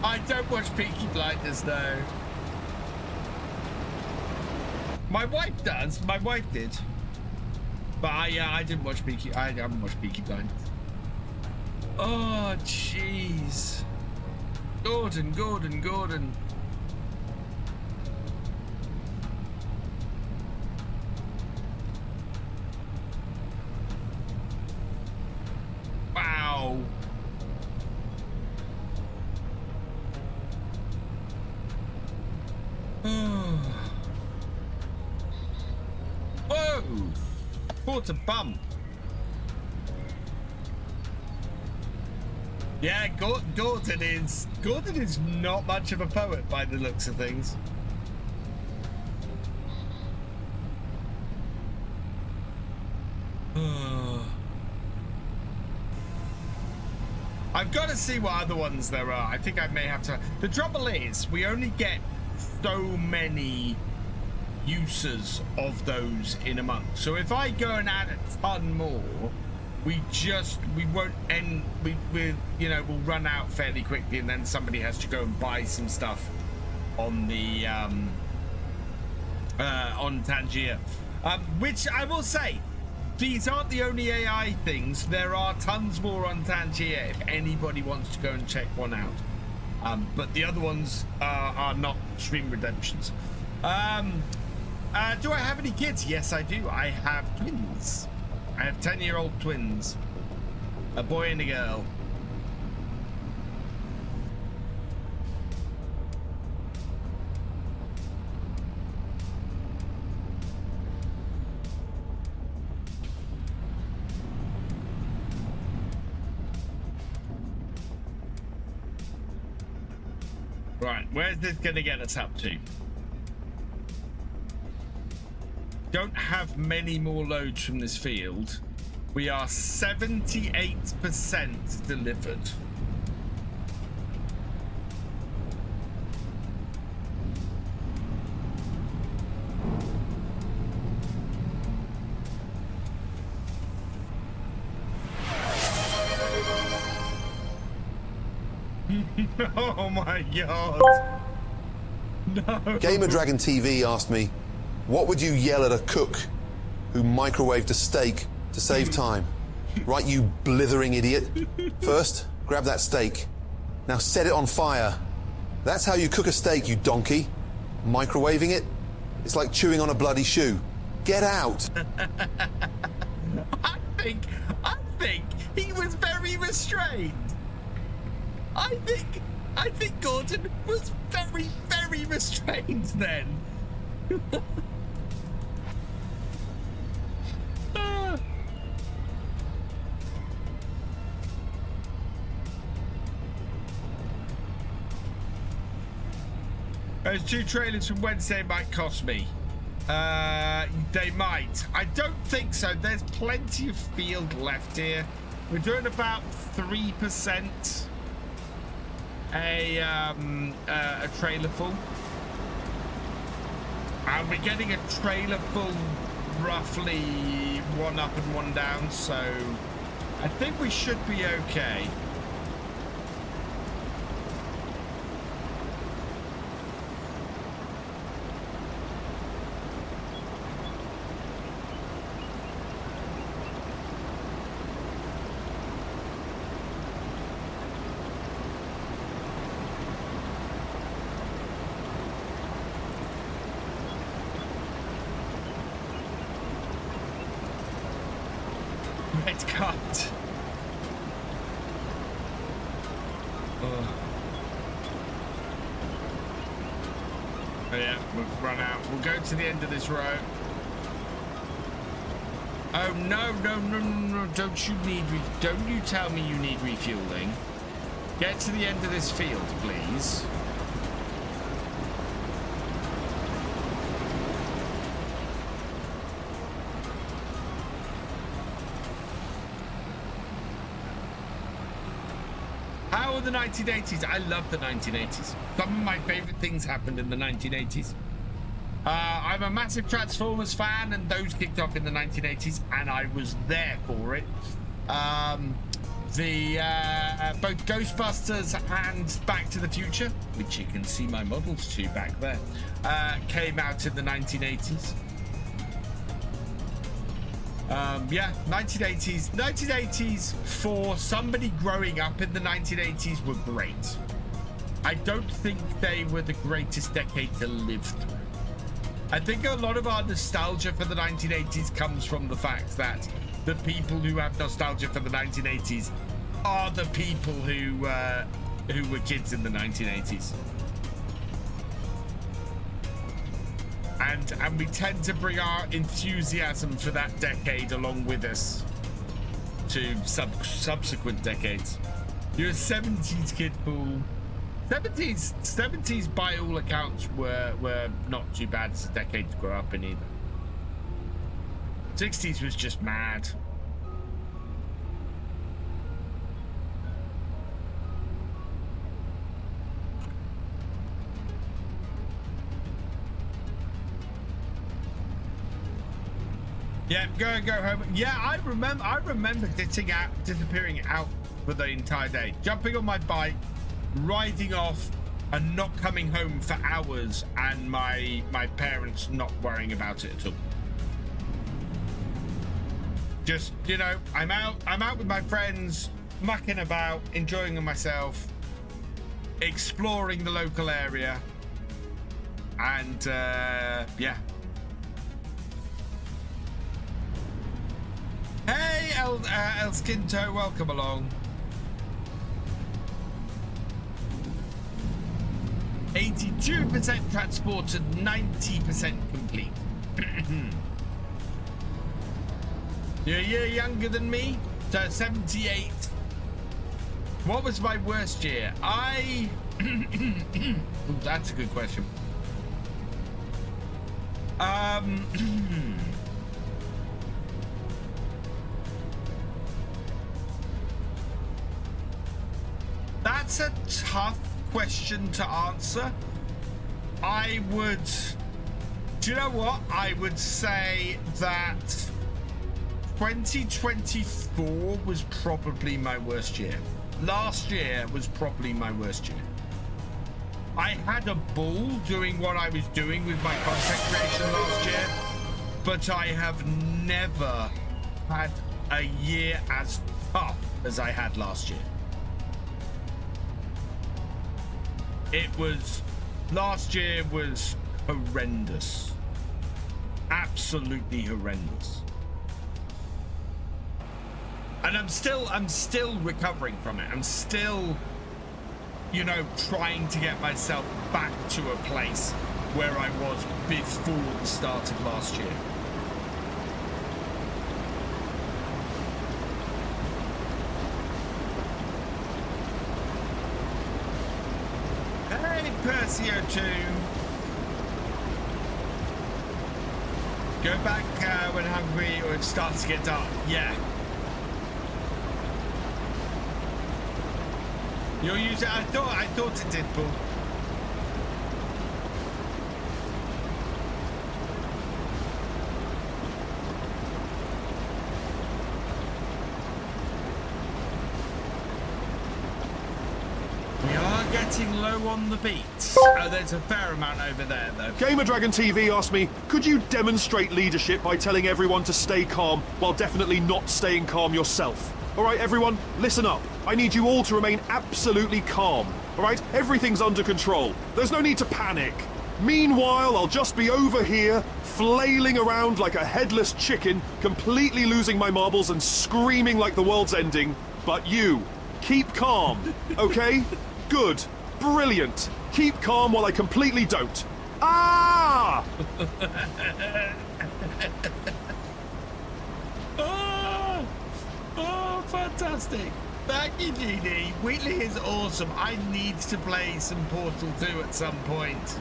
I don't watch Peaky Blinders though. My wife does. My wife did. But I didn't watch Peaky. I haven't watched Peaky Blinders. Oh jeez. Gordon. Wow. Whoa! Caught a bump. Yeah, Gordon is not much of a poet by the looks of things. I've got to see what other ones there are. I think I may have to. The trouble is, we only get so many uses of those in a month. So if I go and add a ton more, we won't end. We'll run out fairly quickly, and then somebody has to go and buy some stuff on the on Tangier. Which I will say, these aren't the only AI things. There are tons more on Tangier if anybody wants to go and check one out. But the other ones are not stream redemptions. Do I have any kids? Yes, I do. I have twins. I have 10-year-old twins. A boy and a girl. Right, where's this gonna get us up to? Don't have many more loads from this field. We are 78% delivered. Oh my god. No. Gamer Dragon TV asked me, what would you yell at a cook who microwaved a steak to save time? Right, you blithering idiot. First, grab that steak. Now set it on fire. That's how you cook a steak, you donkey. Microwaving it? It's like chewing on a bloody shoe. Get out. I think he was very restrained. I think Gordon was very, very restrained then. Those 2 trailers from Wednesday might cost me. They might. I don't think so. There's plenty of field left here. We're doing about 3%. A trailer full. And we're getting a trailer full roughly 1 up and 1 down, so I think we should be okay. Red cut. Oh yeah, we've run out. We'll go to the end of this row. Oh no! Don't you tell me you need refueling. Get to the end of this field, please. Oh, the 1980s. I love the 1980s. Some of my favorite things happened in the 1980s. I'm a massive Transformers fan, and those kicked off in the 1980s, and I was there for it. Both Ghostbusters and Back to the Future, which you can see my models to back there, came out in the 1980s. Yeah, 1980s for somebody growing up in the 1980s were great. I don't think they were the greatest decade to live through. I think a lot of our nostalgia for the 1980s comes from the fact that the people who have nostalgia for the 1980s are the people who were kids in the 1980s. And we tend to bring our enthusiasm for that decade along with us to subsequent decades. You're a 70s kid, fool. 70s by all accounts were not too bad as a decade to grow up in either. 60s was just mad. Yeah, go home. Yeah, I remember disappearing out for the entire day, jumping on my bike, riding off, and not coming home for hours, and my parents not worrying about it at all. Just, you know, I'm out with my friends, mucking about, enjoying myself, exploring the local area, and yeah. Hey, El Skinto, welcome along. 82% transported, 90% complete. You're a year younger than me, so 78. What was my worst year? Ooh, that's a good question. That's a tough question to answer. I would, do you know what? I would say that 2024 was probably my worst year. Last year was probably my worst year. I had a ball doing what I was doing with my content creation last year, but I have never had a year as tough as I had last year. Last year was horrendous. Absolutely horrendous. And I'm still recovering from it. I'm still, you know, trying to get myself back to a place where I was before the start of last year. Hey, Perseo2. Go back when hungry or it starts to get dark. Yeah. You'll use it. I thought it did, Paul. We are getting low on the beats. Oh, there's a fair amount over there, though. Gamer Dragon TV asked me, could you demonstrate leadership by telling everyone to stay calm while definitely not staying calm yourself? All right, everyone, listen up. I need you all to remain absolutely calm. All right, everything's under control. There's no need to panic. Meanwhile, I'll just be over here, flailing around like a headless chicken, completely losing my marbles and screaming like the world's ending. But you, keep calm, okay? Good. Brilliant. Keep calm while I completely don't. Ah! Oh, fantastic. Thank you, GD. Wheatley is awesome. I need to play some Portal 2 at some point.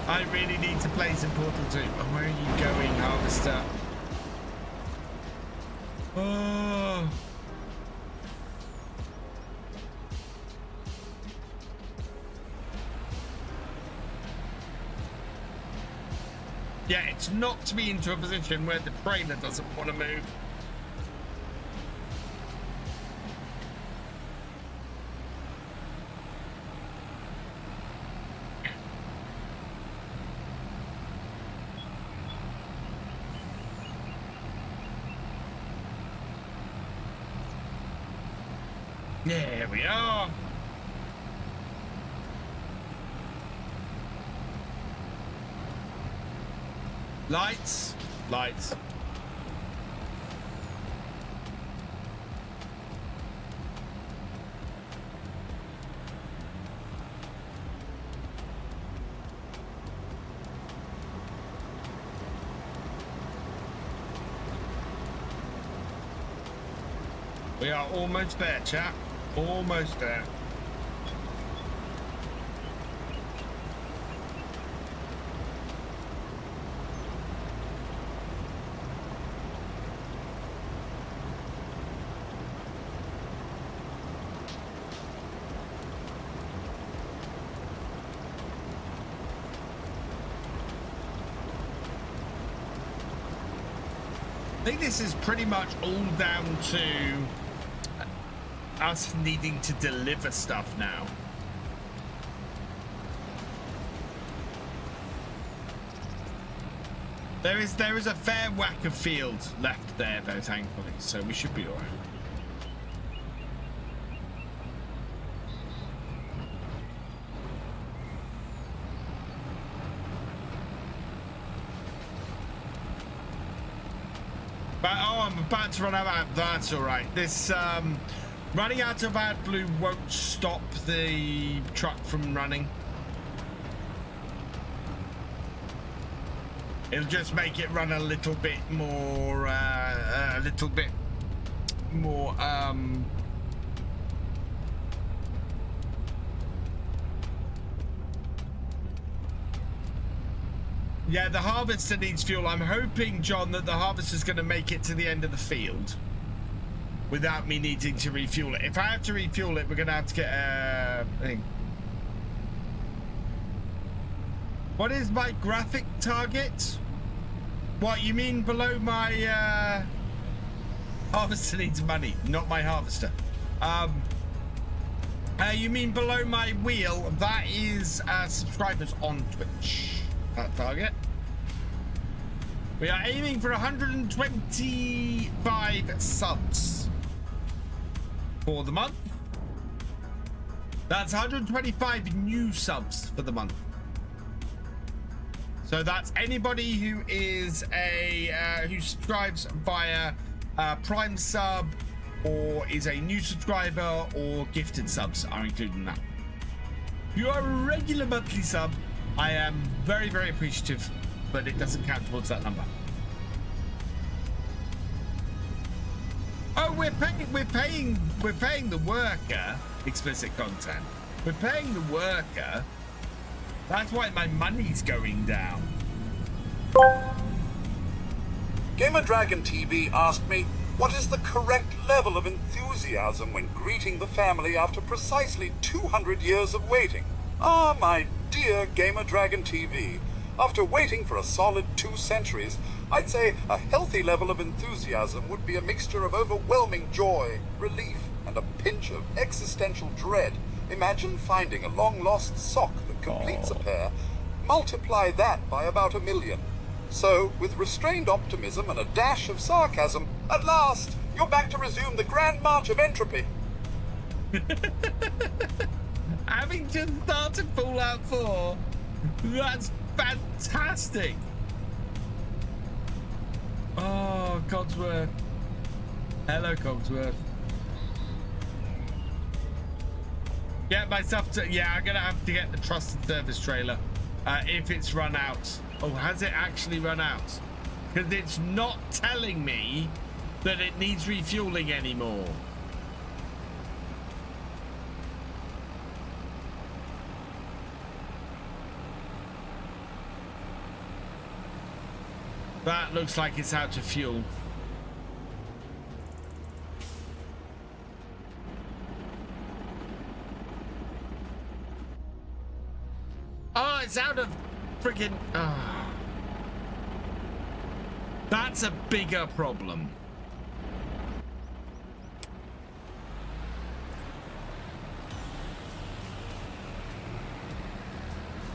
I really need to play some Portal 2. Oh, where are you going, Harvester? Oh. Yeah, it's knocked me into a position where the trailer doesn't want to move. There we are. Lights, lights. We are almost there, chap. Almost there. I think this is pretty much all down to us needing to deliver stuff now. There is a fair whack of field left there though, thankfully, so we should be all right. But oh, I'm about to run out. That's all right. This running out of AdBlue won't stop the truck from running. It'll just make it run a little bit more, yeah, the harvester needs fuel. I'm hoping, John, that the harvester's going to make it to the end of the field without me needing to refuel it. If I have to refuel it, we're going to have to get a thing. What is my graphic target? What, you mean below my harvester needs money, not my harvester. You mean below my wheel? That is subscribers on Twitch. That target. We are aiming for 125 subs for the month. That's 125 new subs for the month. So that's anybody who is who subscribes via Prime sub or is a new subscriber or gifted subs are included in that. If you are a regular monthly sub, I am very, very appreciative, but it doesn't count towards that number. Oh, we're paying the worker explicit content. We're paying the worker. That's why my money's going down. Gamerdragon TV asked me, what is the correct level of enthusiasm when greeting the family after precisely 200 years of waiting? Ah, my dear Gamerdragon TV, after waiting for a solid 2 centuries, I'd say a healthy level of enthusiasm would be a mixture of overwhelming joy, relief, and a pinch of existential dread. Imagine finding a long-lost sock that completes a pair. Multiply that by about 1 million. So, with restrained optimism and a dash of sarcasm, at last, you're back to resume the grand march of entropy. Having just started Fallout 4, that's fantastic. Oh, Cogsworth. Hello, Cogsworth. Get myself to, yeah, I'm gonna have to get the trusted service trailer if it's run out. Oh, has it actually run out? Because it's not telling me that it needs refueling anymore. That looks like it's out of fuel. Oh, it's out of freaking... Oh. That's a bigger problem.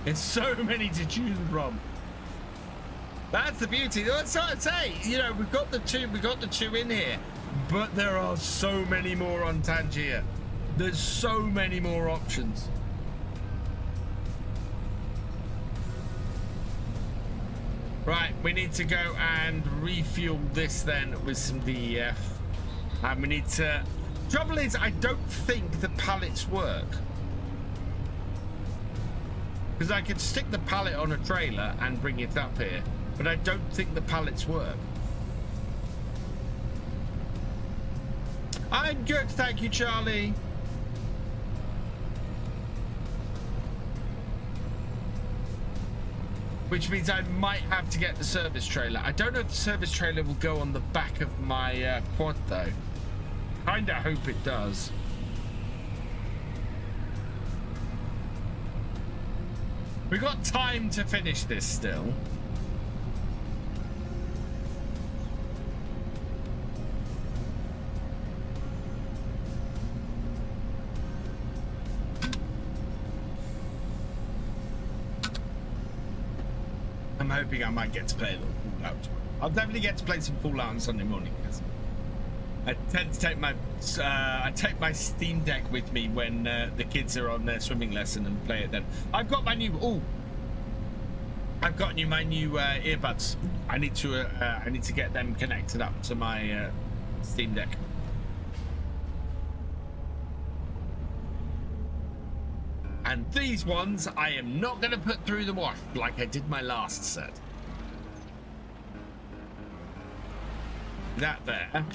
It's so many to choose from. That's the beauty. That's what I'd say. You know, we've got the two in here, but there are so many more on Tangier. There's so many more options. Right, we need to go and refuel this then with some DEF. And we need to... Trouble is, I don't think the pallets work. Because I could stick the pallet on a trailer and bring it up here, but I don't think the pallets work. I'm good, thank you, Charlie. Which means I might have to get the service trailer. I don't know if the service trailer will go on the back of my quad, though. Kinda hope it does. We've got time to finish this still. I'm hoping I might get to play a little Fallout. I'll definitely get to play some Fallout on Sunday morning because I tend to take my Steam Deck with me when the kids are on their swimming lesson and play it then. I've got my new my new earbuds. I need to get them connected up to my Steam Deck. And these ones I am not going to put through the wash like I did my last set. That there.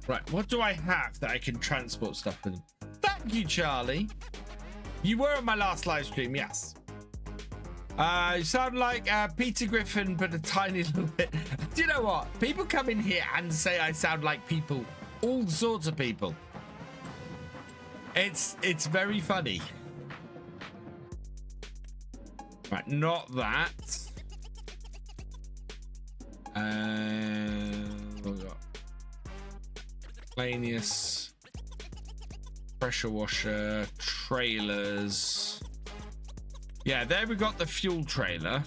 Right, what do I have that I can transport stuff with? Thank you, Charlie. You were on my last live stream, yes. You sound like Peter Griffin, but a tiny little bit. Do you know what? People come in here and say I sound like people, all sorts of people. It's very funny. Right, not that. What we got? Planius, pressure washer, trailers. Yeah, there we got the fuel trailer.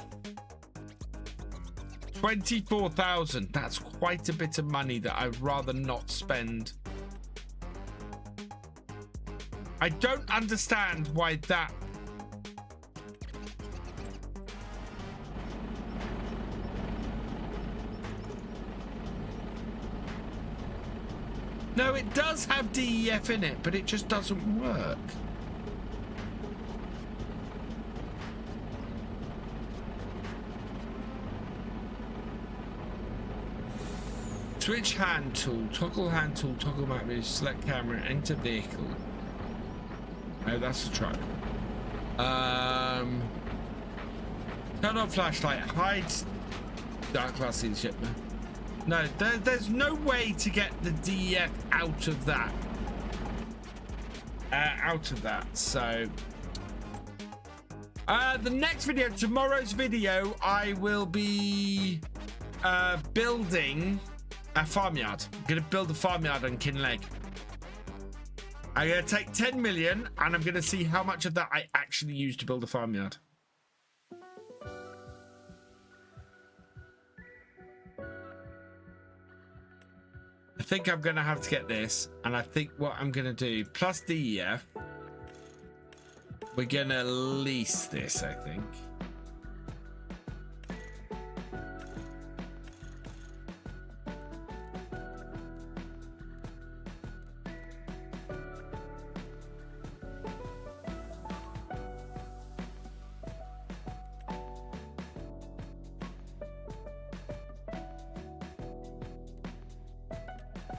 24,000. That's quite a bit of money that I'd rather not spend. I don't understand why that... No, it does have DEF in it, but it just doesn't work. Switch hand tool, toggle hand tool, toggle map view, select camera, enter vehicle. Oh, that's the truck. Turn on flashlight, hide dark class leadership. No, there's no way to get the DEF out of that. So the next video, tomorrow's video, I will be building a farmyard. I'm gonna build a farmyard on Kinleg. I'm gonna take 10 million and I'm gonna see how much of that I actually use to build a farmyard. I think I'm gonna have to get this, and I think what I'm gonna do, plus DEF, we're gonna lease this, I think.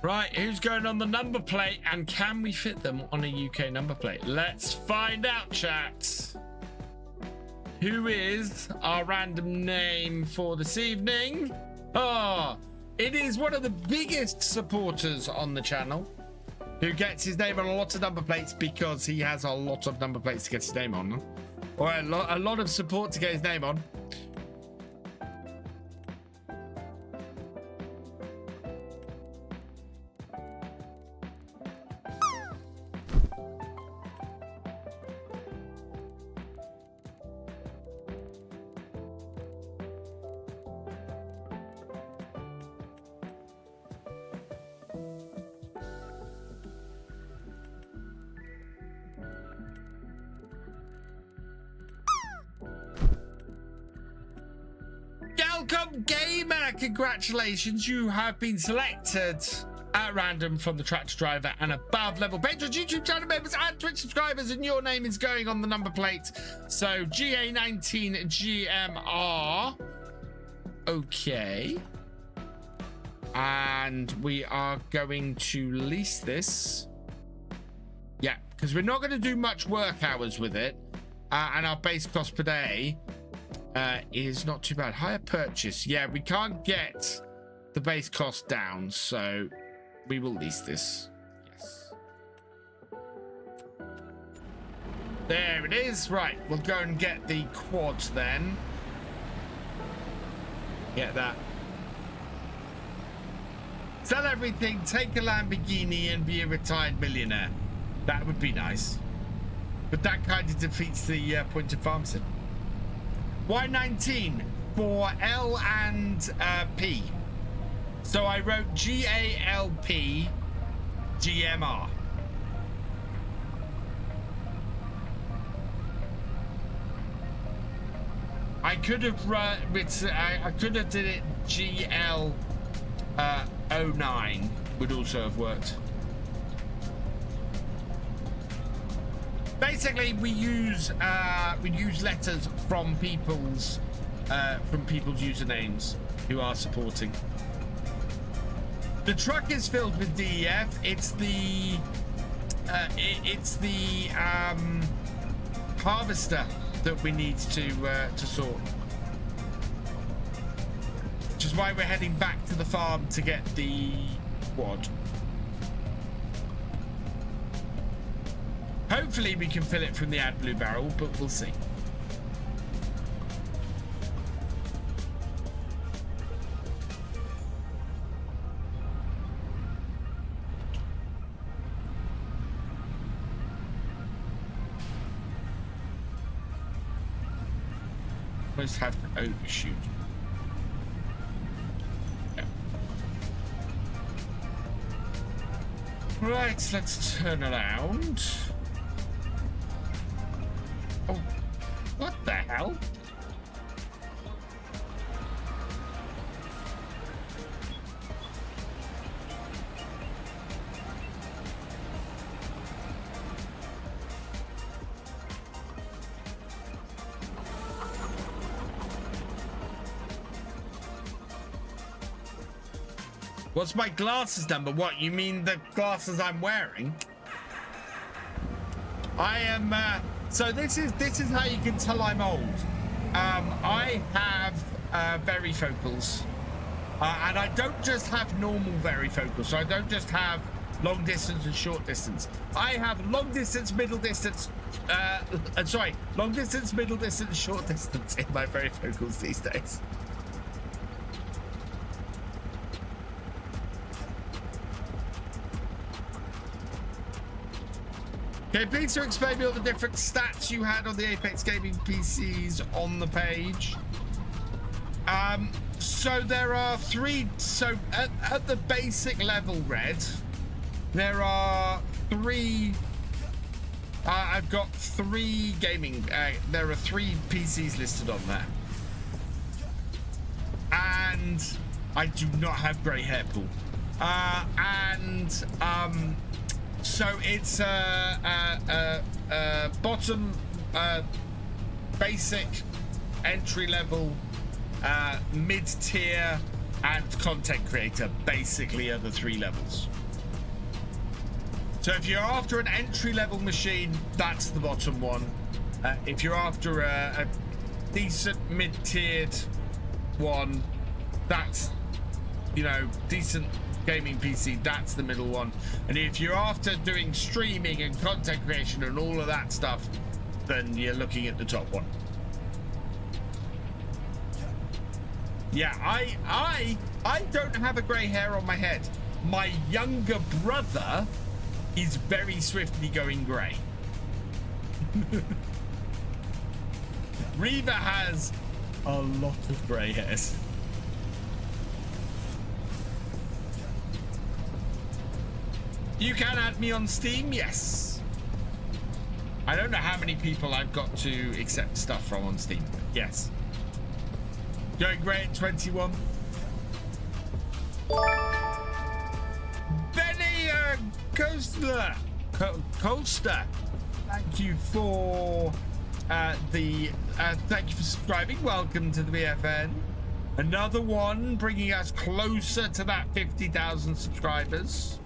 Right, who's going on the number plate, and can we fit them on a UK number plate? Let's find out, chat. Who is our random name for this evening? Oh, it is one of the biggest supporters on the channel, who gets his name on a lot of number plates because he has a lot of number plates to get his name on, or a lot of support to get his name on. Galcomp Gamer, congratulations, you have been selected at random from the tractor driver and above level patrons, YouTube channel members and Twitch subscribers, and your name is going on the number plate. So GA19GMR. Okay. And we are going to lease this. Yeah, because we're not going to do much work hours with it. And our base cost per day is not too bad. Hire purchase. Yeah, we can't get the base cost down, so we will lease this. Yes. There it is. Right, we'll go and get the quads then. Get that. Sell everything, take a Lamborghini and be a retired millionaire. That would be nice. But that kind of defeats the point of farm sim. Why 19 for L and P? So I wrote GALP GMR. I could have I could have did it GL 09 would also have worked. Basically, we use letters from people's usernames who are supporting. The truck is filled with DEF. It's the harvester that we need to sort. Which is why we're heading back to the farm to get the quad. Hopefully we can fill it from the AdBlue barrel, but we'll see. Always have to overshoot. Yeah. Right, let's turn around. Oh, what the hell? What's my glasses number? What, you mean the glasses I'm wearing? I am so this is how you can tell I'm old. I have varifocals, and I don't just have normal varifocals. So I don't just have long distance and short distance. I have long distance, middle distance, long distance, middle distance, short distance in my varifocals these days. Okay, please explain me all the different stats you had on the Apex Gaming PCs on the page. So there are three. So at the basic level, Red, there are three. I've got three gaming. There are three PCs listed on there, and I do not have grey hair, Paul. So it's bottom, basic, entry level, mid-tier, and content creator. Basically, are the three levels. So if you're after an entry level machine, that's the bottom one. If you're after a decent mid-tiered one, that's, you know, decent gaming PC, that's the middle one. And if you're after doing streaming and content creation and all of that stuff, then you're looking at the top one. Yeah, I don't have a grey hair on my head. My younger brother is very swiftly going grey. Reva has a lot of grey hairs. You can add me on Steam, yes. I don't know how many people I've got to accept stuff from on Steam, but yes. Going grey at 21. Benny Coaster, thank you for thank you for subscribing. Welcome to the BFN. Another one bringing us closer to that 50,000 subscribers.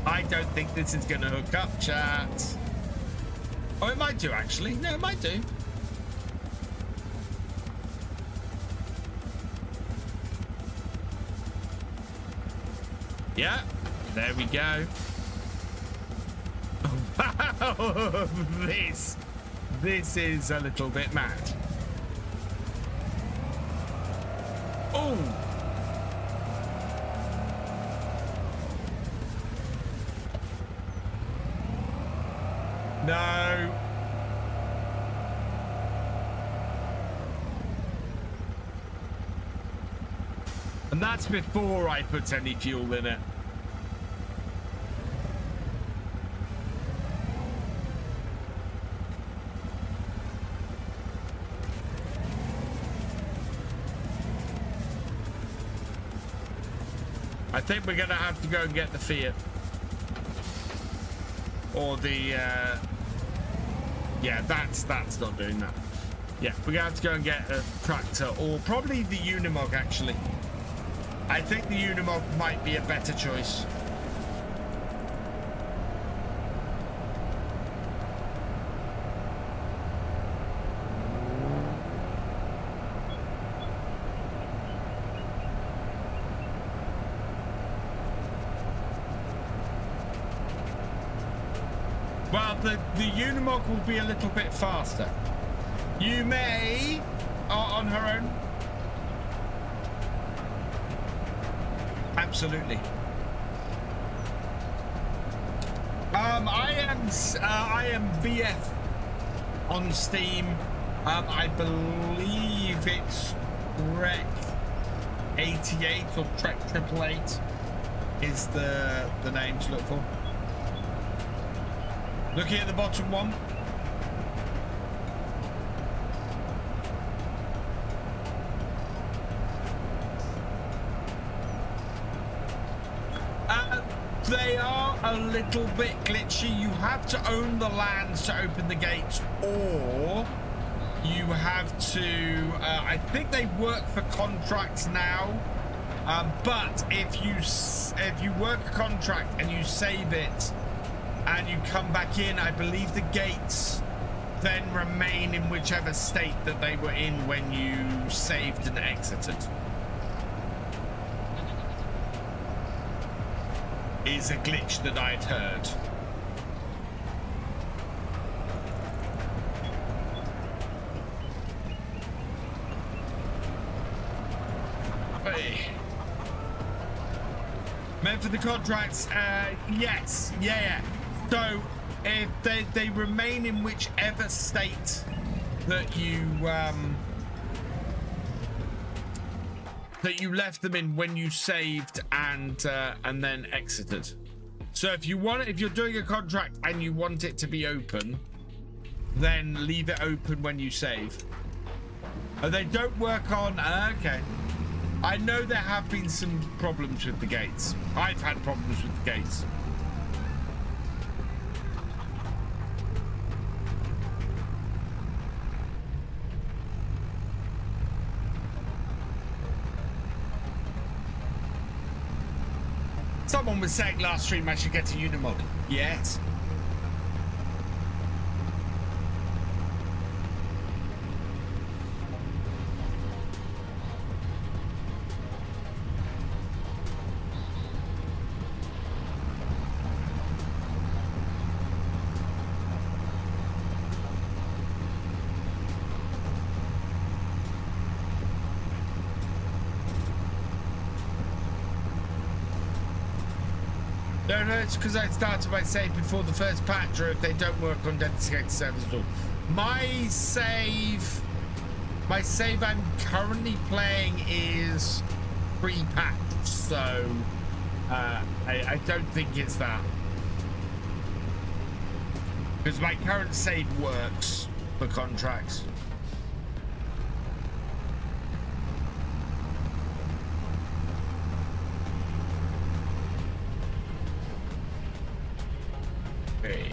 I don't think this is going to hook up, chat. Oh, it might do, actually. No, it might do. Yeah, there we go. Wow, this is a little bit mad. Oh. No. And that's before I put any fuel in it. I think we're going to have to go and get the Fiat. Or the, yeah, that's not doing that. Yeah, we're going to have to go and get a tractor, or probably the Unimog, actually. I think the Unimog might be a better choice. Well, the Unimog will be a little bit faster. You may, on her own. Absolutely. I am VF on Steam. I believe it's Trek 88 or Trek 888 is the name to look for. Looking at the bottom one. They are a little bit glitchy. You have to own the lands to open the gates, or you have to, I think they work for contracts now, but if you work a contract and you save it and you come back in, I believe the gates then remain in whichever state that they were in when you saved and exited. Is a glitch that I'd heard. Hey. Meant for the contracts, yes, yeah. So if they remain in whichever state that you left them in when you saved and then exited. So if you're doing a contract and you want it to be open, then leave it open when you save. Oh, they don't work on. Okay. I know there have been some problems with the gates. I've had problems with the gates. Someone was saying last stream I should get a Unimog. Yes. No, it's because I started my save before the first patch, or if they don't work on dedicated servers at all. My save I'm currently playing is pre-patched, so I don't think it's that. Because my current save works for contracts. Okay.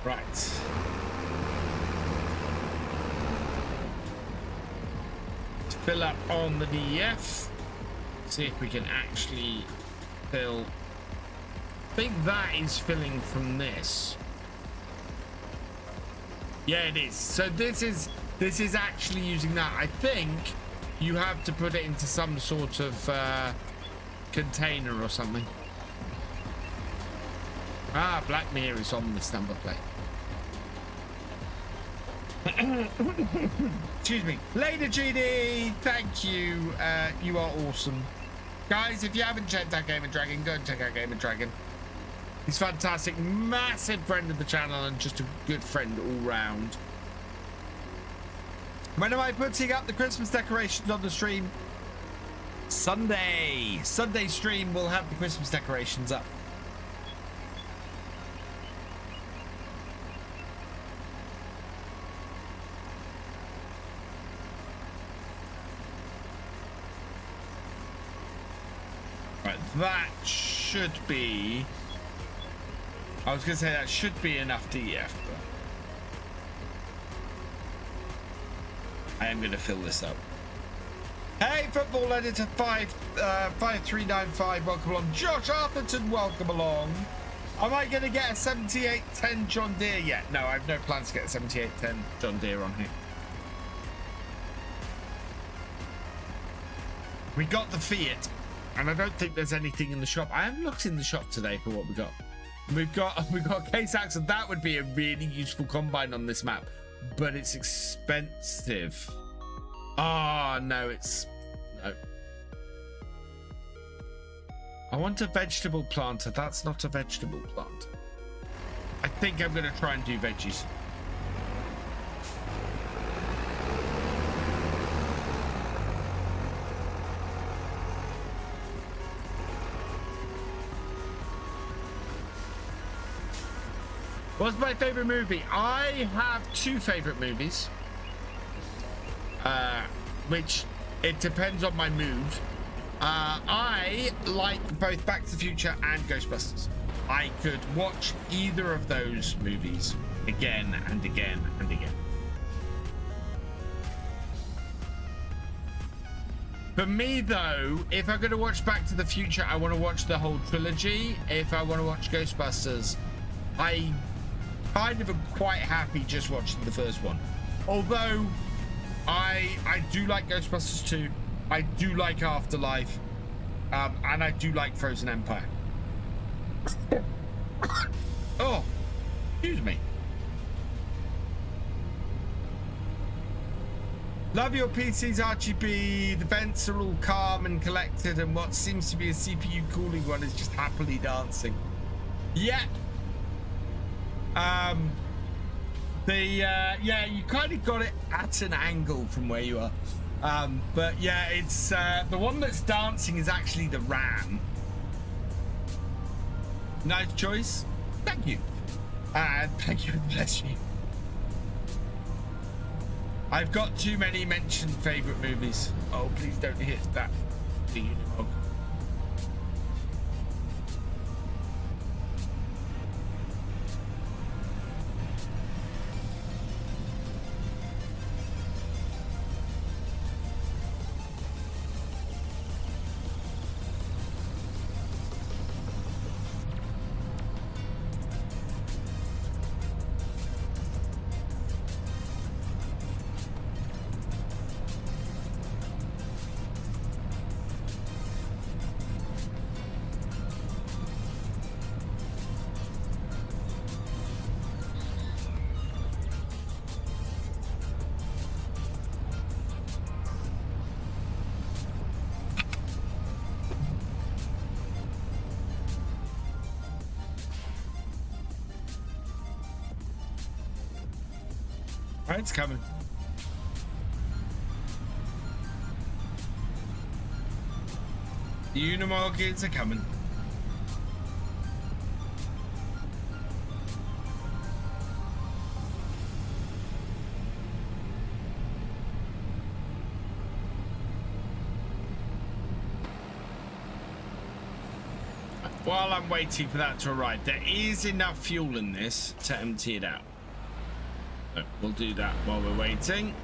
Right. To fill up on the DEF. See if we can actually fill. I think that is filling from this. Yeah, it is. So this is actually using that. I think you have to put it into some sort of container or something. Ah, Black Mirror is on this number plate. Excuse me. Later, GD. Thank you. You are awesome. Guys, if you haven't checked out Gamer Dragon, go and check out Gamer Dragon. He's fantastic, massive friend of the channel, and just a good friend all round. When am I putting up the Christmas decorations on the stream? Sunday. Sunday stream will have the Christmas decorations up. That should be... I was going to say that should be enough DEF, but I am going to fill this up. Hey, Football Editor 5395, welcome along. Josh Arthurton, welcome along. Am I going to get a 7810 John Deere yet? No, I have no plans to get a 7810 John Deere on here. We got the Fiat. And I don't think there's anything in the shop. I haven't looked in the shop today for what we got. We've got K-Sax, and that would be a really useful combine on this map, but it's expensive. Oh no, it's no. I want a vegetable planter. That's not a vegetable planter. I think I'm gonna try and do veggies. What's my favorite movie? I have two favorite movies, which it depends on my mood. I like both Back to the Future and Ghostbusters. I could watch either of those movies again and again and again. For me though, if I'm going to watch Back to the Future, I want to watch the whole trilogy. If I want to watch Ghostbusters, I kind of am quite happy just watching the first one. Although I do like Ghostbusters 2, I do like Afterlife, and I do like Frozen Empire. Oh, excuse me. Love your PCs, RGB. The vents are all calm and collected, and what seems to be a CPU cooling one is just happily dancing. Yeah. Yeah, you kind of got it at an angle from where you are. But yeah, it's the one that's dancing is actually the RAM. Nice choice. Thank you. Thank you. Bless you. I've got too many mentioned favorite movies. Oh, please don't hit that. The Unimog. Right, it's coming. The Unimorgans are coming. While I'm waiting for that to arrive, there is enough fuel in this to empty it out. So we'll do that while we're waiting.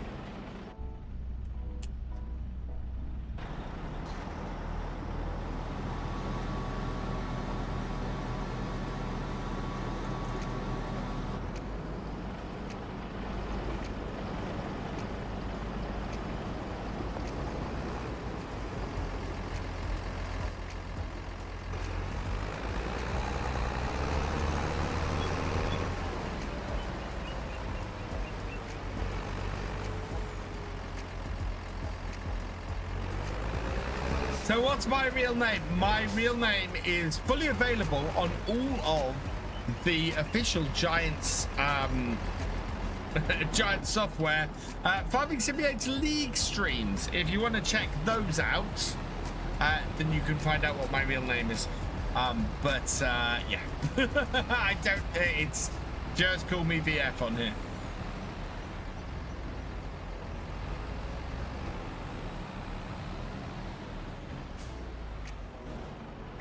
So what's my real name? My real name is fully available on all of the official Giants Giant Software Farming Simulator League streams. If you want to check those out, then you can find out what my real name is. Yeah, I don't. It's just call me VF on here.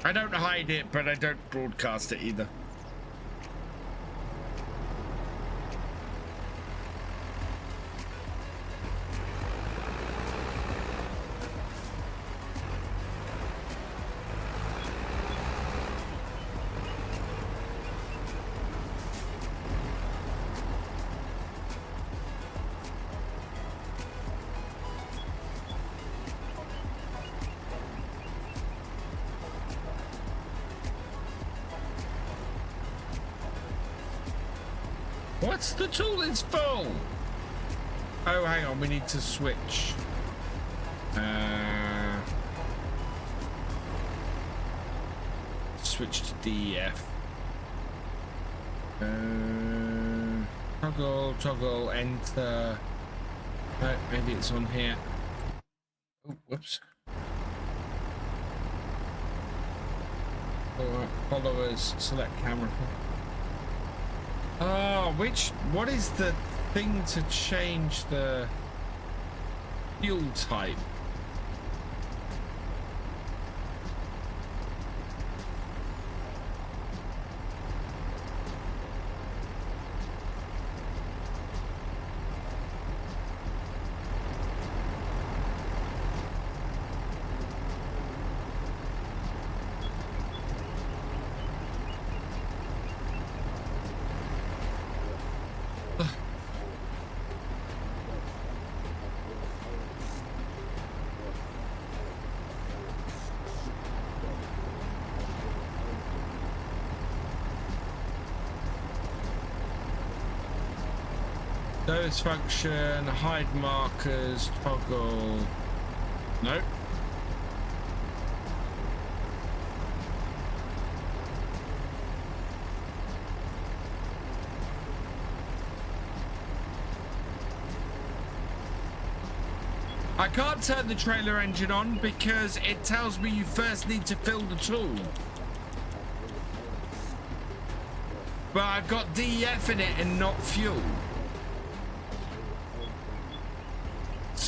I don't hide it, but I don't broadcast it either. What's the tool is full? Oh, hang on, we need to switch. Switch to DEF. Toggle, enter. No, maybe it's on here. Oh, whoops. Alright, followers, select camera. Oh, what is the thing to change the fuel type? Those function, hide markers, toggle. Nope. I can't turn the trailer engine on because it tells me you first need to fill the tool. But I've got DEF in it and not fuel.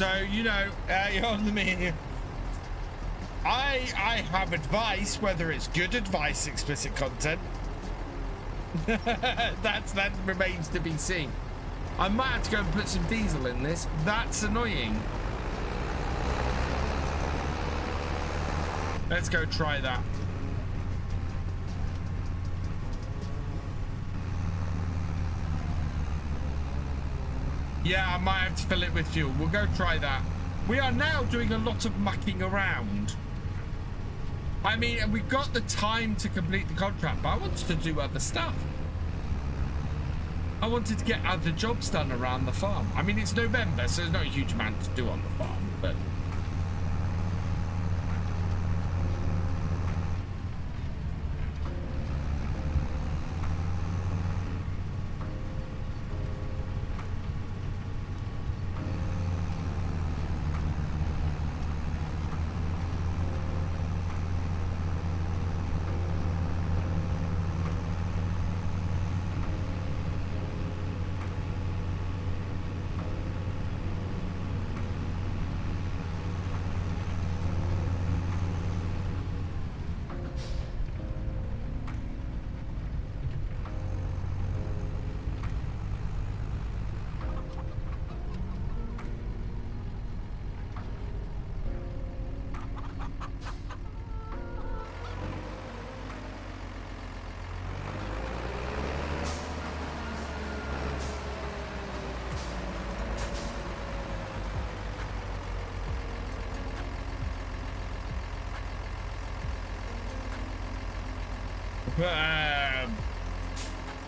So, you know, you're on the menu. I have advice, whether it's good advice, explicit content. that remains to be seen. I might have to go and put some diesel in this. That's annoying. Let's go try that. Yeah, I might have to fill it with fuel. We'll go try that. We are now doing a lot of mucking around. I mean, we've got the time to complete the contract, but I wanted to do other stuff. I wanted to get other jobs done around the farm. I mean, it's November, so there's not a huge amount to do on the farm, but...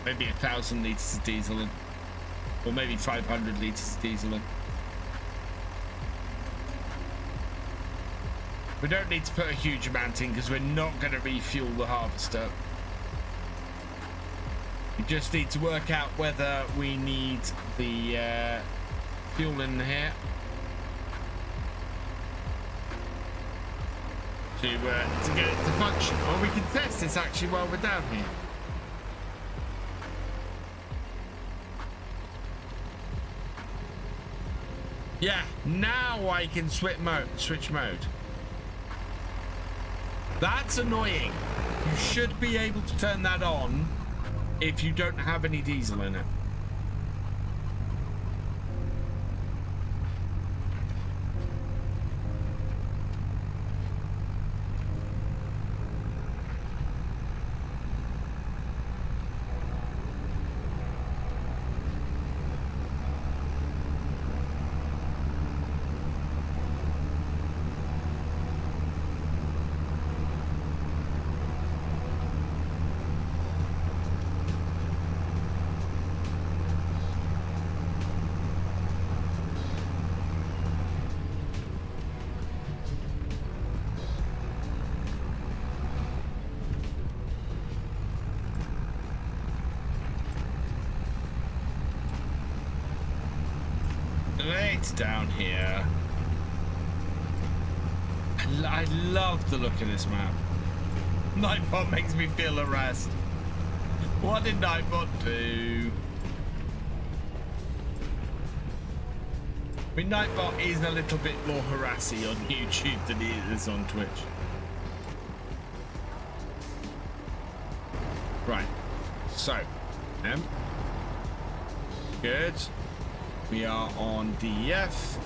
Maybe 1,000 litres of diesel in, or maybe 500 litres of diesel in. We don't need to put a huge amount in because we're not going to refuel the harvester. We just need to work out whether we need the fuel in here to get it to function. Or we can test this actually while we're down here. Yeah, now I can switch mode. That's annoying. You should be able to turn that on if you don't have any diesel in it. Down here. I love the look of this map. Nightbot makes me feel harassed. What did Nightbot do? I mean, Nightbot is a little bit more harassy on YouTube than he is on Twitch. Right. So, good. We are on DF.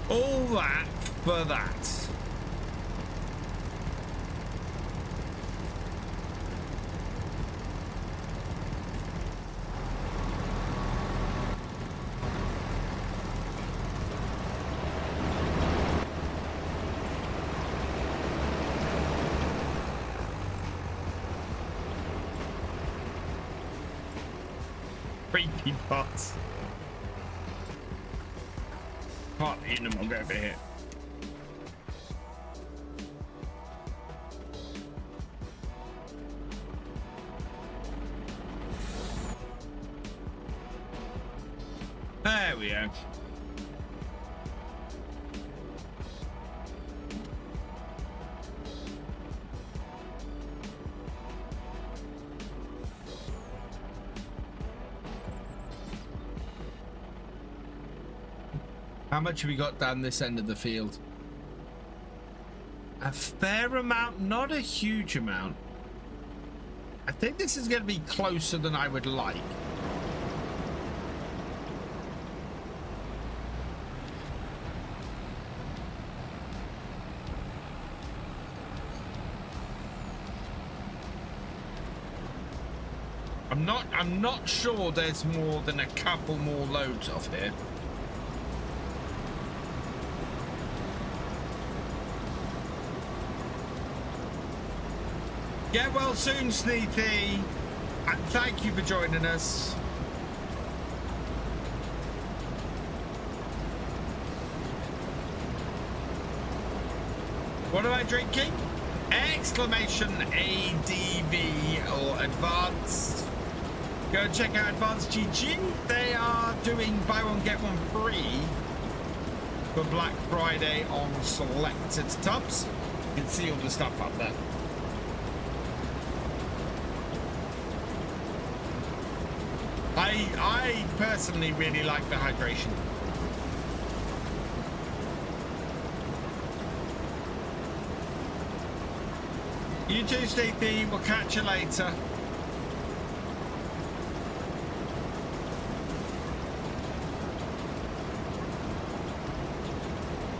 All that for that. Creepy bots. Can't eat them, I'll go over here. There we go. How much have we got down this end of the field? A fair amount, not a huge amount. I think this is going to be closer than I would like. I'm not sure there's more than a couple more loads off here. Get well soon, Sneethy, and thank you for joining us. What am I drinking? Exclamation ADV or Advanced. Go and check out Advanced GG. They are doing buy one get one free for Black Friday on selected tubs. You can see all the stuff up there. I personally really like the hydration. You too, Stevie. We'll catch you later.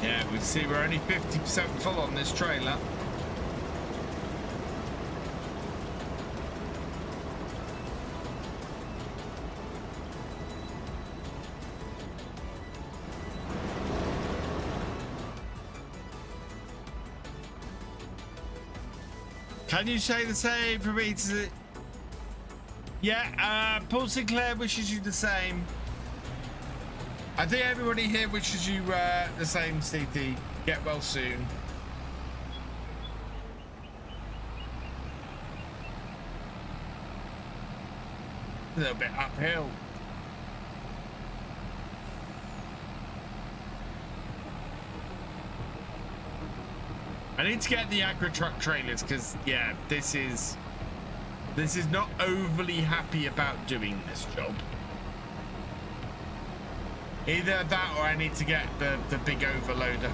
Yeah, we see we're only 50% full on this trailer. Can you say the same for me? Yeah, Paul Sinclair wishes you the same. I think everybody here wishes you the same, Stevie. Get well soon. A little bit uphill. I need to get the agri truck trailers because, yeah, this is not overly happy about doing this job. Either that or I need to get the big overloader.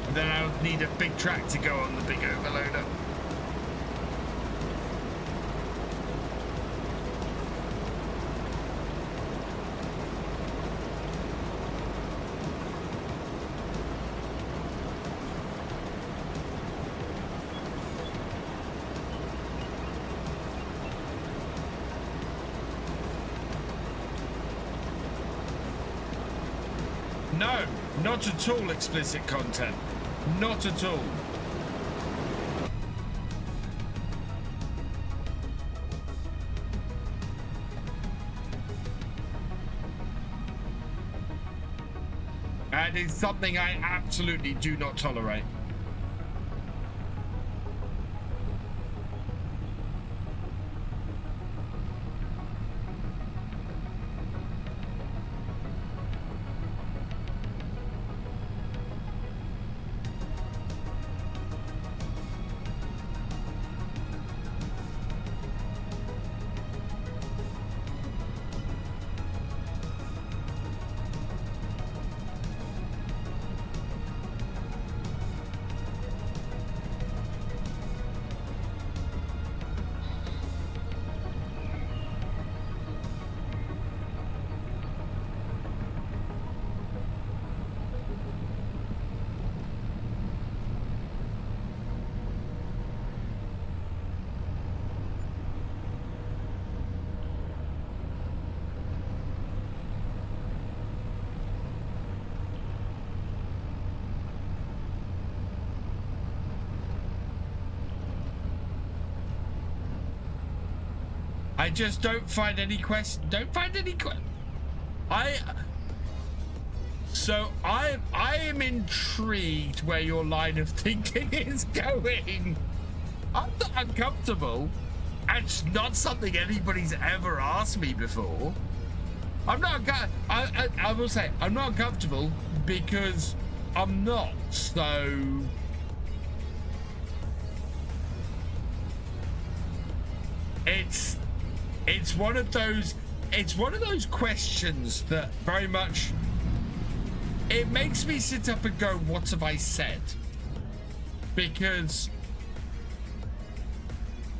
And then I'll need a big track to go on the big overloader. No, not at all explicit content. Not at all. That is something I absolutely do not tolerate. I just don't find any So I am intrigued where your line of thinking is going. I'm not uncomfortable. It's not something anybody's ever asked me before. I'm not. I will say I'm not uncomfortable because I'm not. So. it's one of those questions that very much it makes me sit up and go, what have I said? Because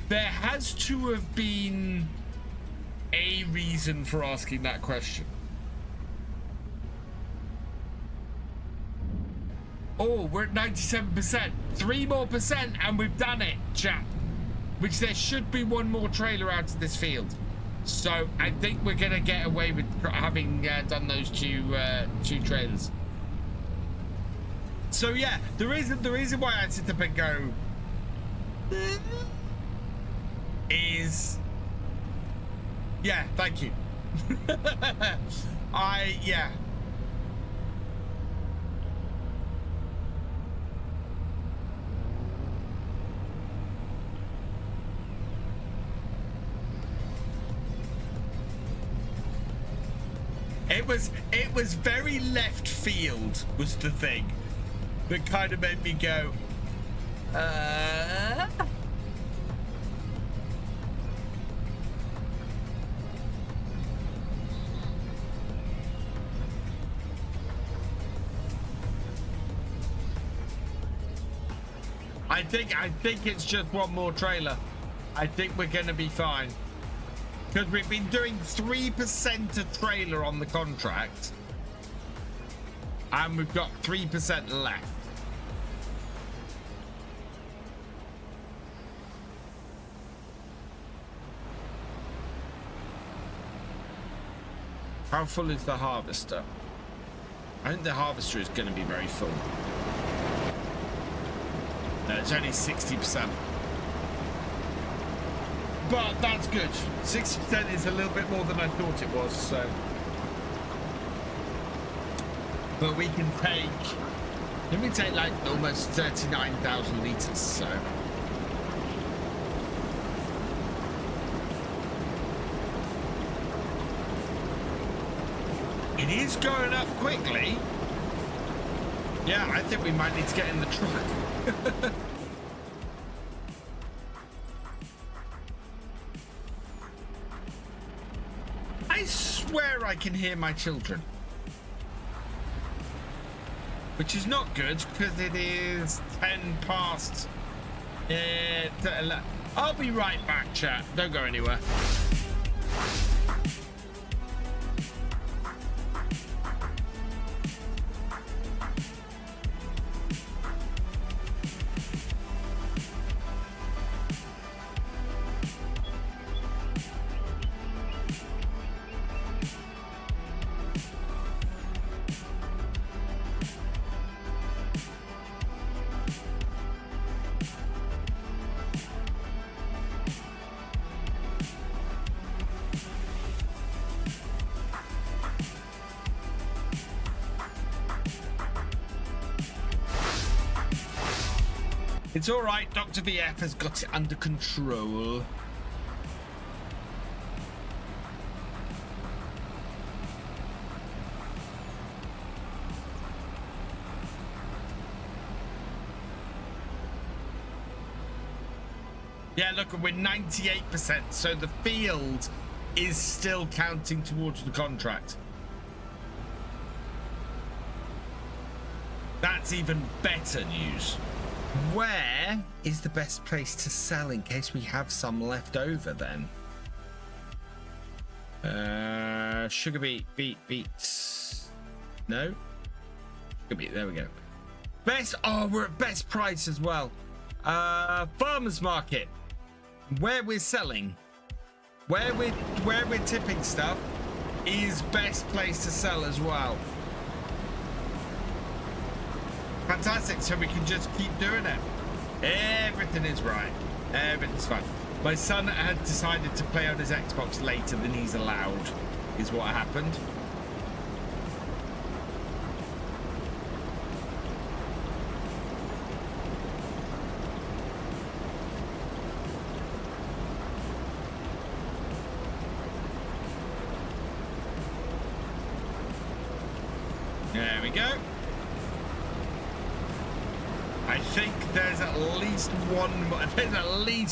there has to have been a reason for asking that question. Oh, we're at 97%. 3 more percent and we've done it, chat. Which there should be one more trailer out of this field. So I think we're gonna get away with having done those two trailers. So yeah, the reason why I sit up and go is, yeah, thank you. Yeah. It was very left field was the thing that kind of made me go, I think it's just one more trailer. I think we're gonna be fine. Because we've been doing 3% a trailer on the contract. And we've got 3% left. How full is the harvester? I think the harvester is going to be very full. No, it's only 60%. But that's good. 60% is a little bit more than I thought it was, so. But we can take like almost 39,000 litres, so. It is going up quickly. Yeah, I think we might need to get in the truck. I swear I can hear my children. Which is not good because it is 10 past. I'll be right back, chat. Don't go anywhere. It's all right, Dr. VF has got it under control. Yeah, look, we're 98%, so the field is still counting towards the contract. That's even better news. Where is the best place to sell in case we have some left over then? Sugar beet. No? Sugar beet, there we go. Best, oh, we're at best price as well. Farmers market. Where we're selling, where we're tipping stuff is best place to sell as well. Fantastic, so we can just keep doing it. Everything is right. Everything's fine. My son had decided to play on his Xbox later than he's allowed, is what happened. There we go. I think there's at least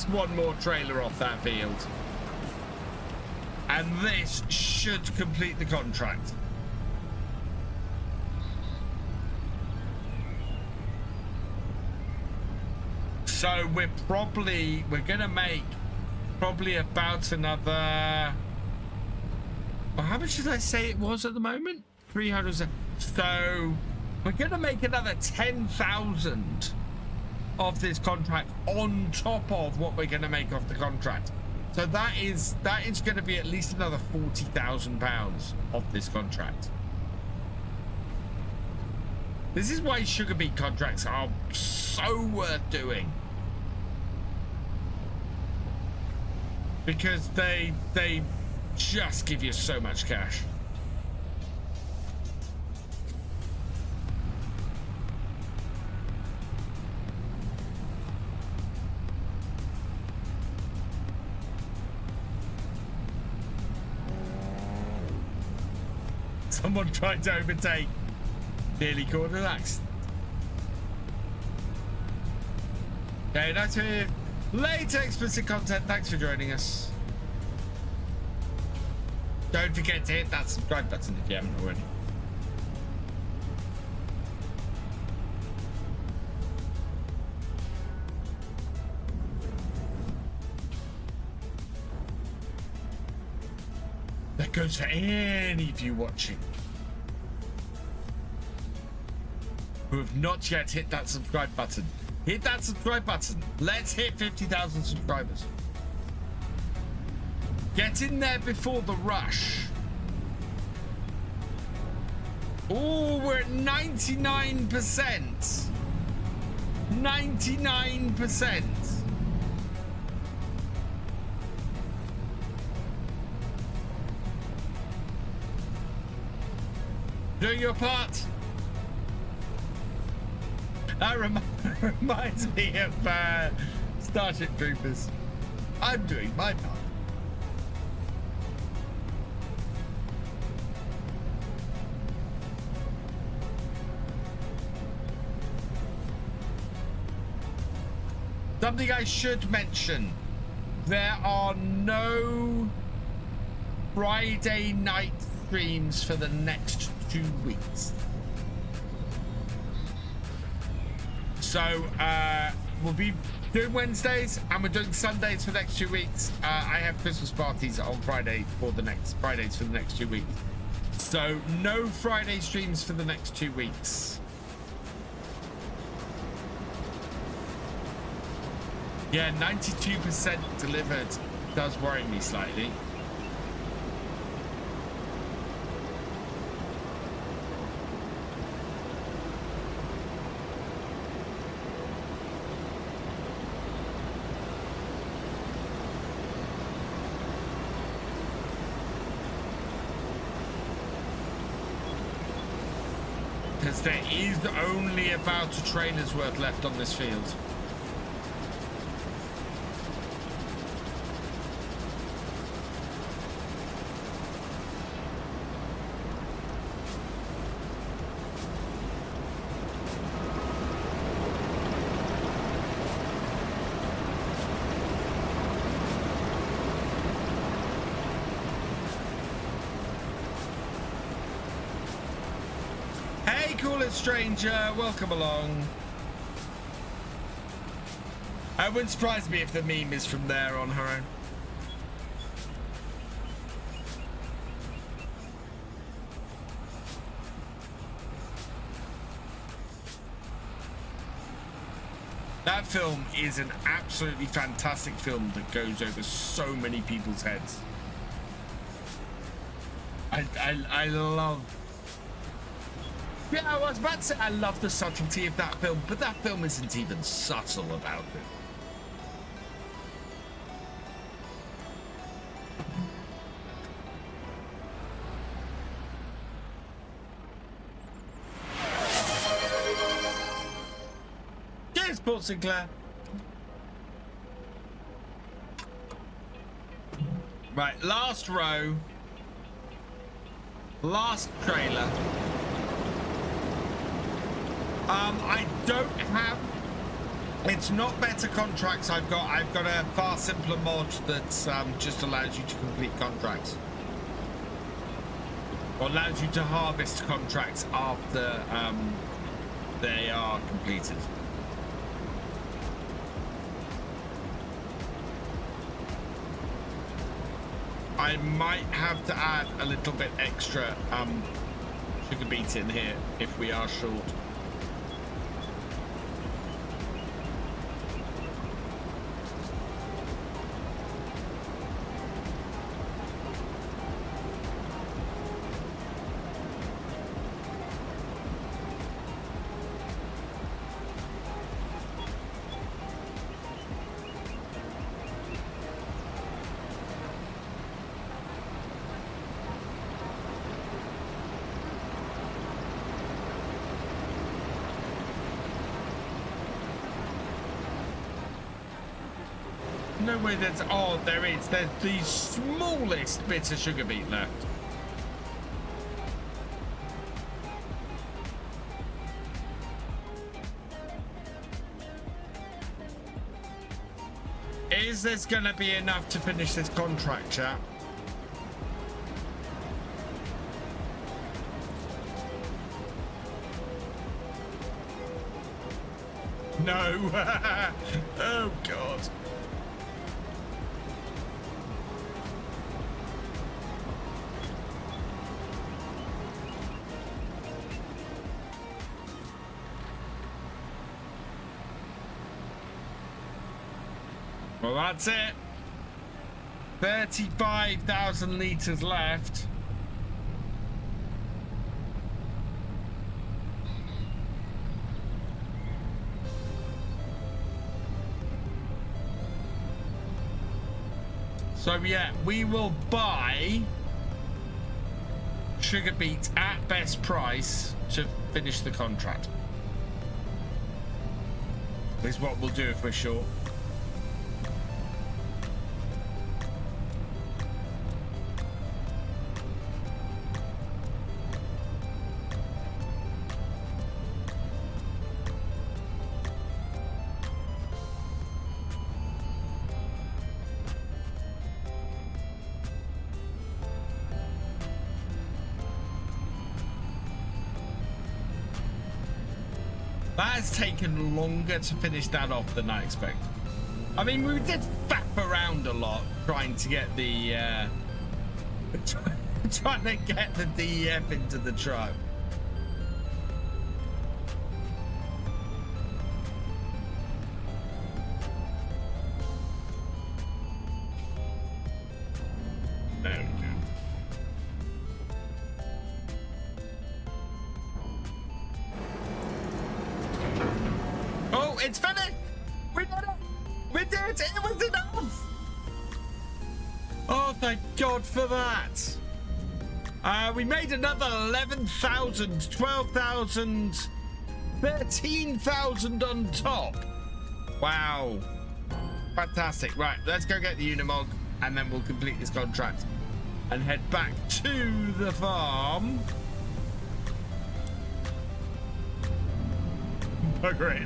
one more trailer off that field. And this should complete the contract. So we're gonna make probably about another, well, how much did I say it was at the moment? 300. So we're gonna make another 10,000 of this contract on top of what we're gonna make off the contract. So that is gonna be at least another £40,000 of this contract. This is why sugar beet contracts are so worth doing. Because they just give you so much cash. Someone tried to overtake. Nearly caught an accident. Okay, that's it. Later explicit content. Thanks for joining us. Don't forget to hit that subscribe button if you haven't already. That goes for any of you watching who have not yet hit that subscribe button. Hit that subscribe button. Let's hit 50,000 subscribers. Get in there before the rush. Oh, we're at 99%. 99%. Doing your part. That reminds me of Starship Troopers. I'm doing my part. Something I should mention. There are no Friday night streams for the next 2 weeks. So we'll be doing Wednesdays and we're doing Sundays for the next 2 weeks. I have Christmas parties on Fridays for the next 2 weeks. So no Friday streams for the next 2 weeks. Yeah, 92% delivered does worry me slightly. Because there is only about a trailer's worth left on this field. Stranger, welcome along. It wouldn't surprise me if the meme is from there on her own. That film is an absolutely fantastic film that goes over so many people's heads. I love. Yeah, I was about to say I love the subtlety of that film, but that film isn't even subtle about it. Cheers, Paul Sinclair. Right, last row. Last trailer. I don't have It's not better contracts I've got. I've got a far simpler mod that just allows you to complete contracts. Or allows you to harvest contracts after they are completed. I might have to add a little bit extra sugar beet in here if we are short. No way there's, oh, there is. There's the smallest bit of sugar beet left. Is this going to be enough to finish this contract, chat? No. Oh, God. Well, that's it. 35,000 litres left. So yeah, we will buy sugar beet at best price to finish the contract. Is what we'll do if we're short. Taken longer to finish that off than I expected. I mean, we did fap around a lot trying to get the trying to get the DEF into the truck. There we go. It's finished! We did it! We did it! It was enough! Oh, thank God for that! We made another 11,000, 12,000, 13,000 on top. Wow. Fantastic. Right, let's go get the Unimog and then we'll complete this contract and head back to the farm. Great.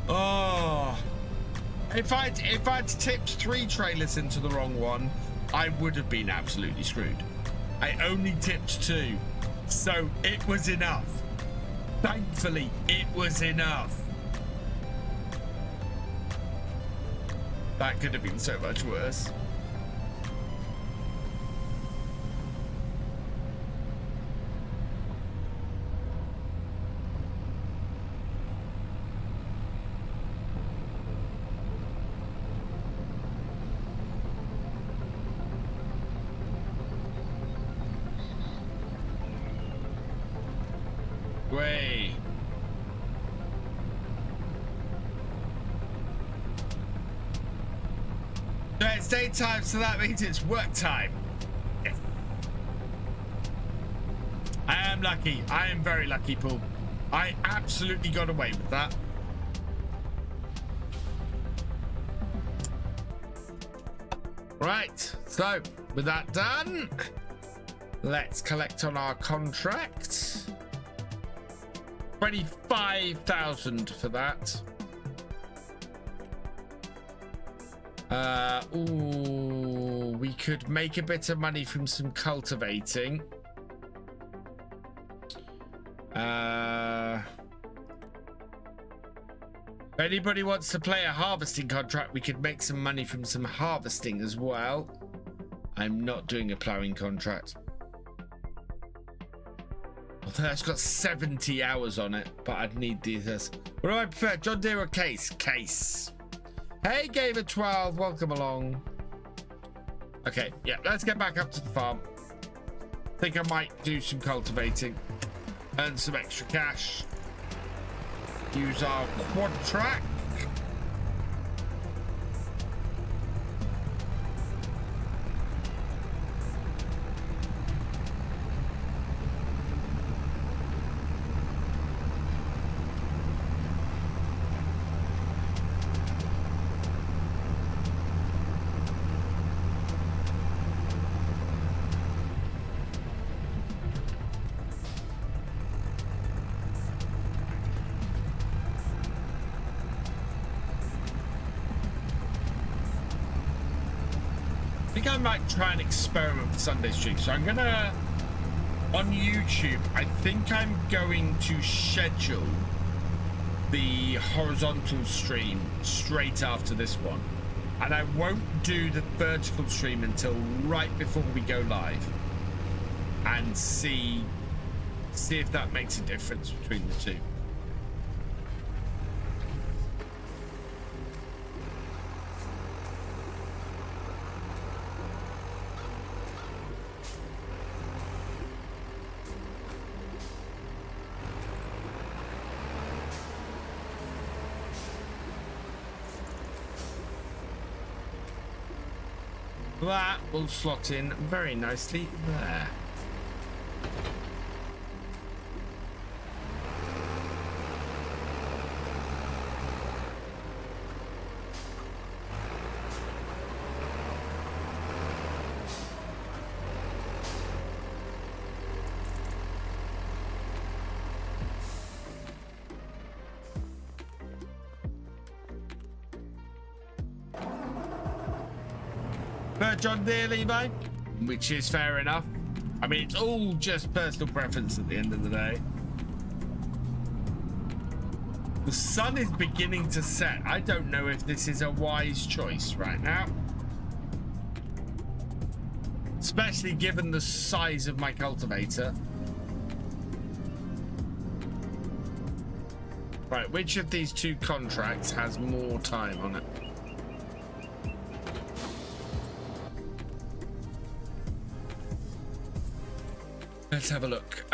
Oh, if I'd tipped 3 trailers into the wrong one, I would have been absolutely screwed. I only tipped 2, so it was enough. Thankfully, it was enough. That could have been so much worse. Way. No, it's daytime, so that means it's work time. Yes. I am lucky. I am very lucky, Paul. I absolutely got away with that. Right, so with that done, let's collect on our contract. 25,000 for that. Ooh, we could make a bit of money from some cultivating. If anybody wants to play a harvesting contract, we could make some money from some harvesting as well. I'm not doing a ploughing contract. Although that's got 70 hours on it, but I'd need these. What do I prefer, John Deere or Case? Case. Hey, Gamer12, welcome along. Okay, yeah, let's get back up to the farm. Think I might do some cultivating, earn some extra cash. Use our quad track. I might try and experiment with Sunday stream. So I'm gonna, on YouTube, I think I'm going to schedule the horizontal stream straight after this one, and I won't do the vertical stream until right before we go live, and see if that makes a difference between the two. That will slot in very nicely there. John Deere, Levi, which is fair enough. I mean, it's all just personal preference at the end of the day. The sun is beginning to set. I don't know if this is a wise choice right now, especially given the size of my cultivator. Right, which of these two contracts has more time on it? Let's have a look.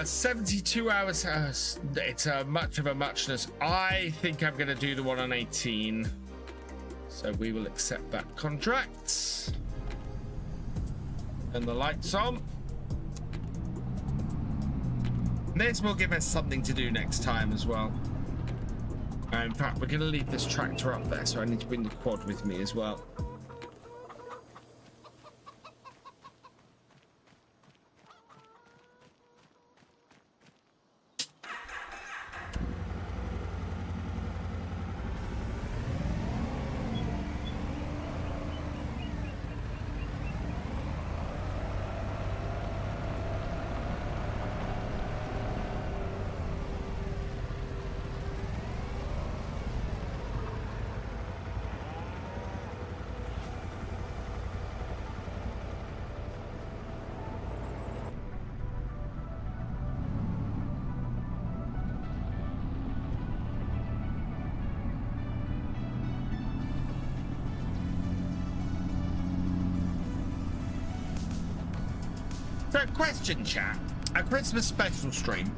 72 hours. It's much of a muchness. I think I'm going to do the one on 18. So we will accept that contract. And the lights on. This will give us something to do next time as well. In fact, we're going to leave this tractor up there, so I need to bring the quad with me as well. So, question, chat. A Christmas special stream,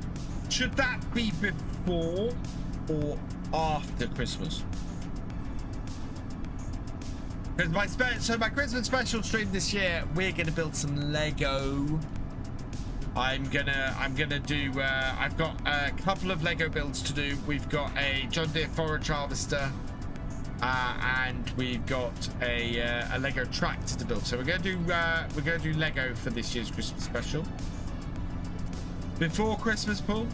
should that be before or after Christmas? Because my Christmas special stream this year, we're gonna build some Lego. I'm gonna do. I've got a couple of Lego builds to do. We've got a John Deere forage harvester. And we've got a Lego tractor to build. So we're gonna do Lego for this year's Christmas special. Before Christmas, Paul?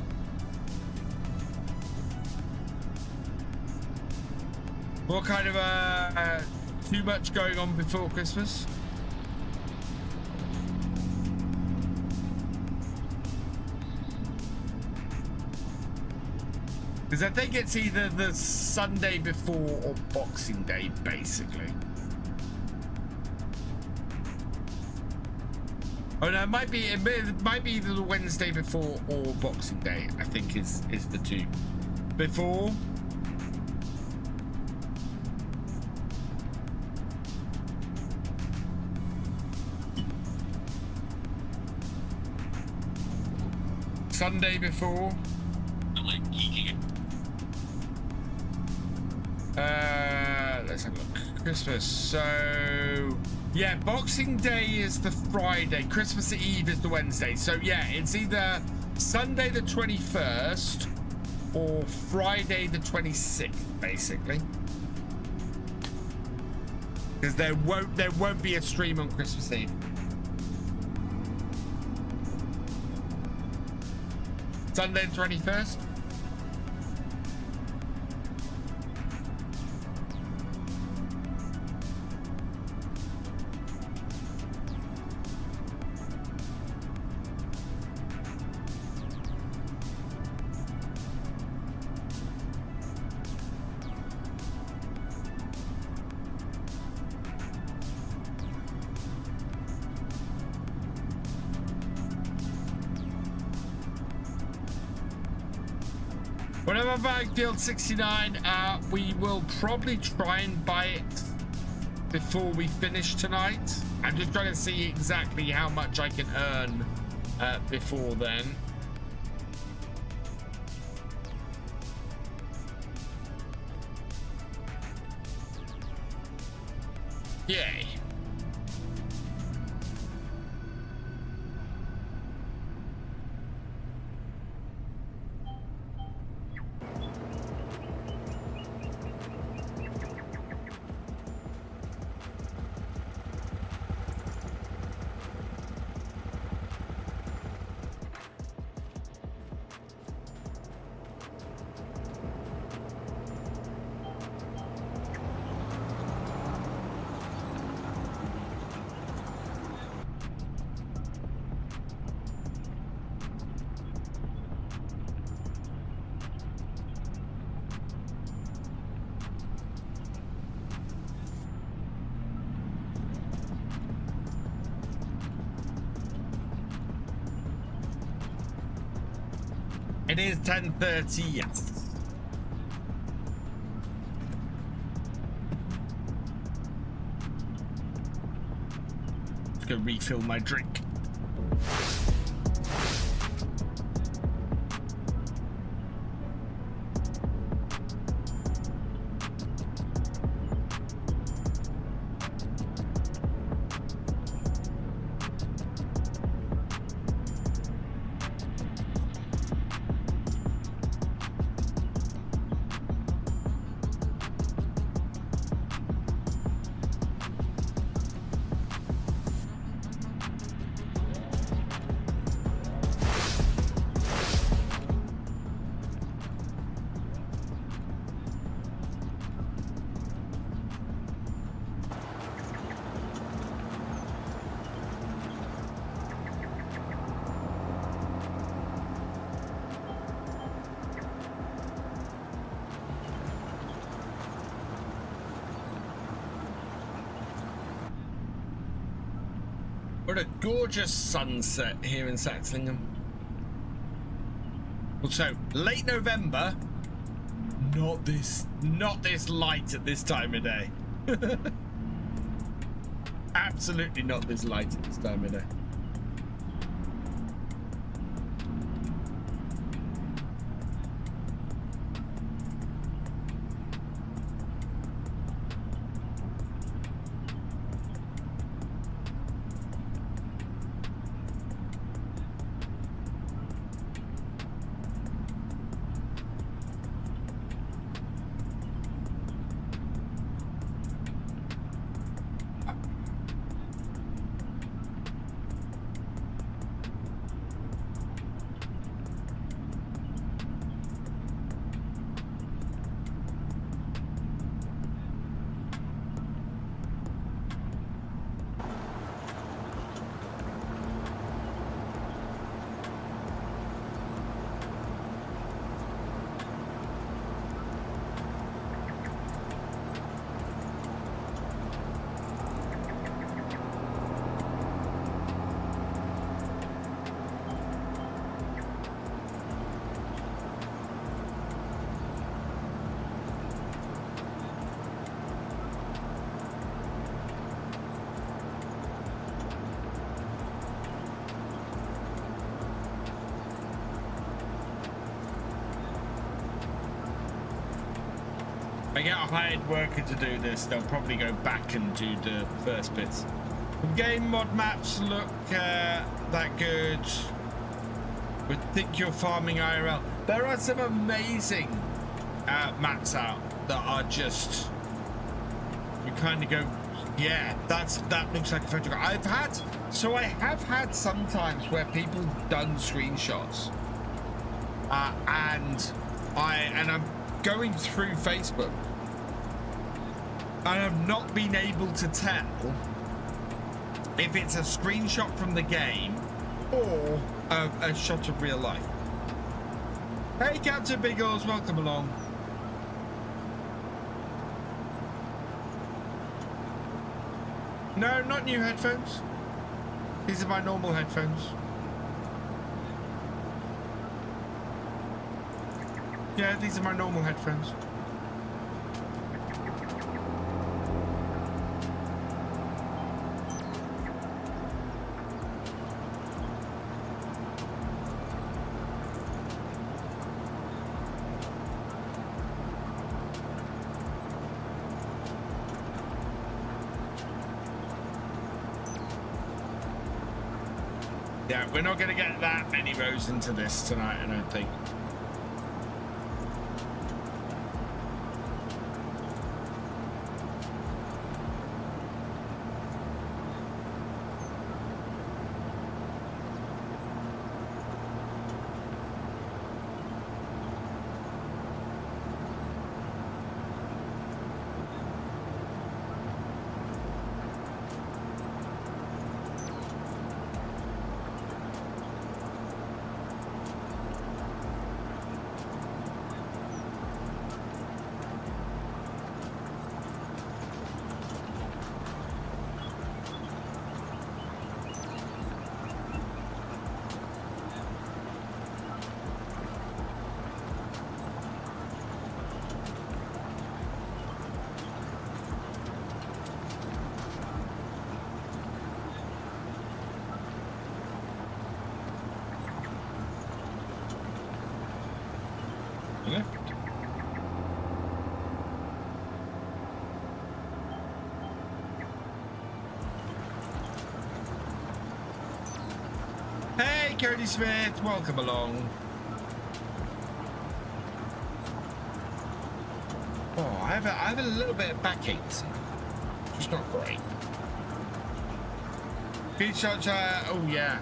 What kind of too much going on before Christmas? Because I think it's either the Sunday before or Boxing Day, basically. Oh no, it might be either the Wednesday before or Boxing Day. I think is the two. Before. Sunday before. I'm like geeking it. Let's have a look. Christmas. So yeah, Boxing Day is the Friday. Christmas Eve is the Wednesday. So yeah, it's either Sunday the 21st or Friday the 26th, basically. Because there won't be a stream on Christmas Eve. Sunday the 21st. Whenever I buy Guild 69, we will probably try and buy it before we finish tonight. I'm just trying to see exactly how much I can earn before then. Yay. It is 10:30, yes. Let's go refill my drink. What a gorgeous sunset here in Saxlingham. Also, late November, not this light at this time of day. Absolutely not this light at this time of day. I get a hired worker to do this, they'll probably go back and do the first bits. Game mod maps look that good. Would think you're farming IRL. There are some amazing maps out that are just, you kind of go, yeah, that looks like a photograph. I have had sometimes where people have done screenshots, and I'm going through Facebook, and I've not been able to tell if it's a screenshot from the game or a shot of real life. Hey, Captain Big Oars, welcome along. No, not new headphones. These are my normal headphones. Yeah, these are my normal headphones. Yeah, we're not going to get that many rows into this tonight, I don't think. Hey, Cody Smith, welcome along. Oh, I have a little bit of backache. Just not great. Beet shot, oh yeah.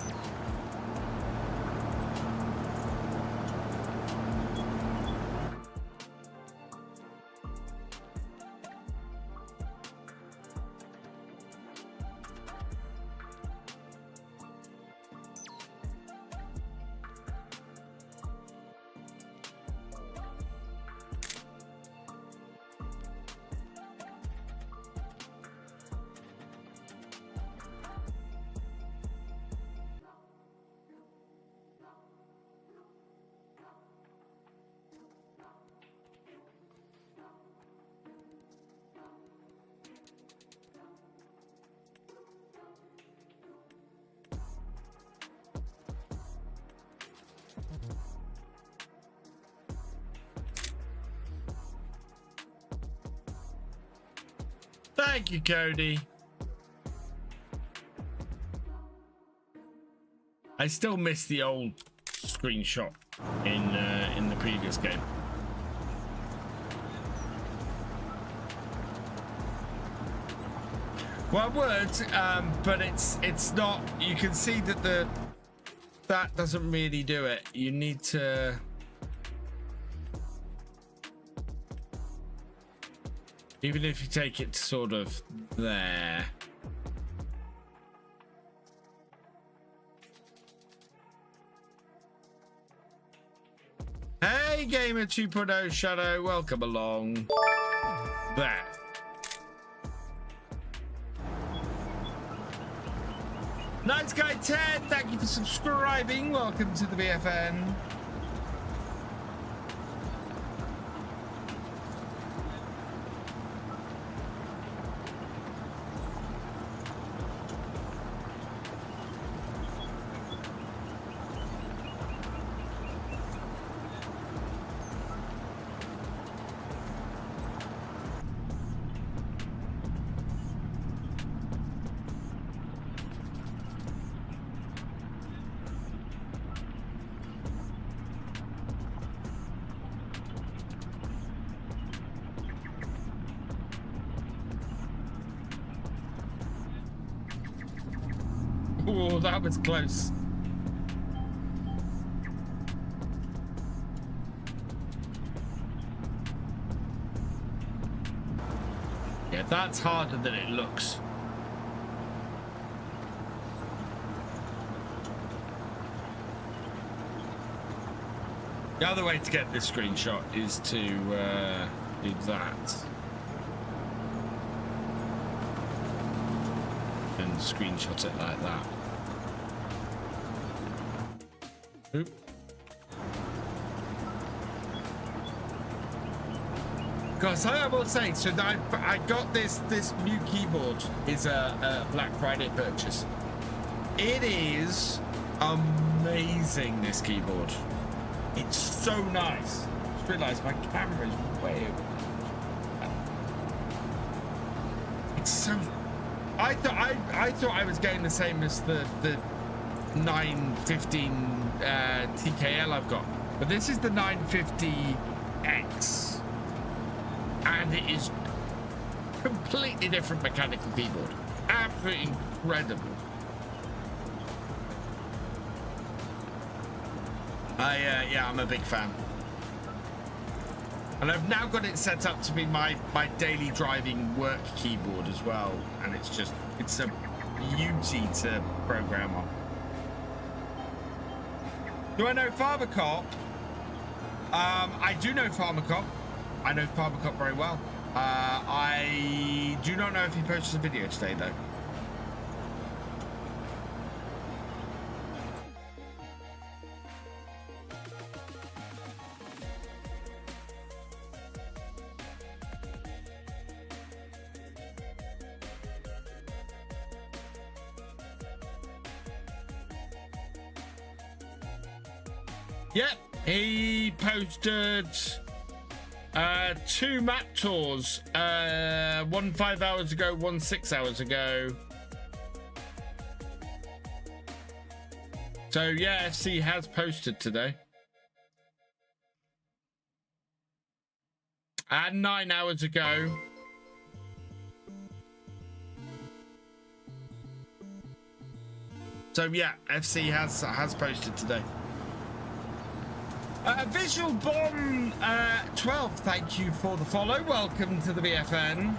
Thank you, Cody. I still miss the old screenshot in the previous game. Well, it would, but it's not. You can see that that doesn't really do it. You need to. Even if you take it to sort of there. Hey, Gamer 2.0 Shadow, welcome along. There. Nice Guy 10, thank you for subscribing. Welcome to the BFN. Oh, that was close. Yeah, that's harder than it looks. The other way to get this screenshot is to do that. And screenshot it like that. Oop. Because I will say, so that I got this new keyboard is a Black Friday purchase. It is amazing, this keyboard. It's so nice. I just realized my camera is way over. It's so. I thought I was getting the same as the 915 TKL I've got, but this is the 950X, and it is completely different mechanical keyboard. Absolutely incredible. Yeah, I'm a big fan. And I've now got it set up to be my daily driving work keyboard as well. And it's a beauty to program on. Do I know FarmerCop? I do know FarmerCop. I know FarmerCop very well. I do not know if he posted a video today though. Yep, he posted 2 map tours, one 5 hours ago, one 6 hours ago. So yeah, FC has posted today. And 9 hours ago. So yeah, FC has posted today. Visual Bomb 12, thank you for the follow. Welcome to the VFN.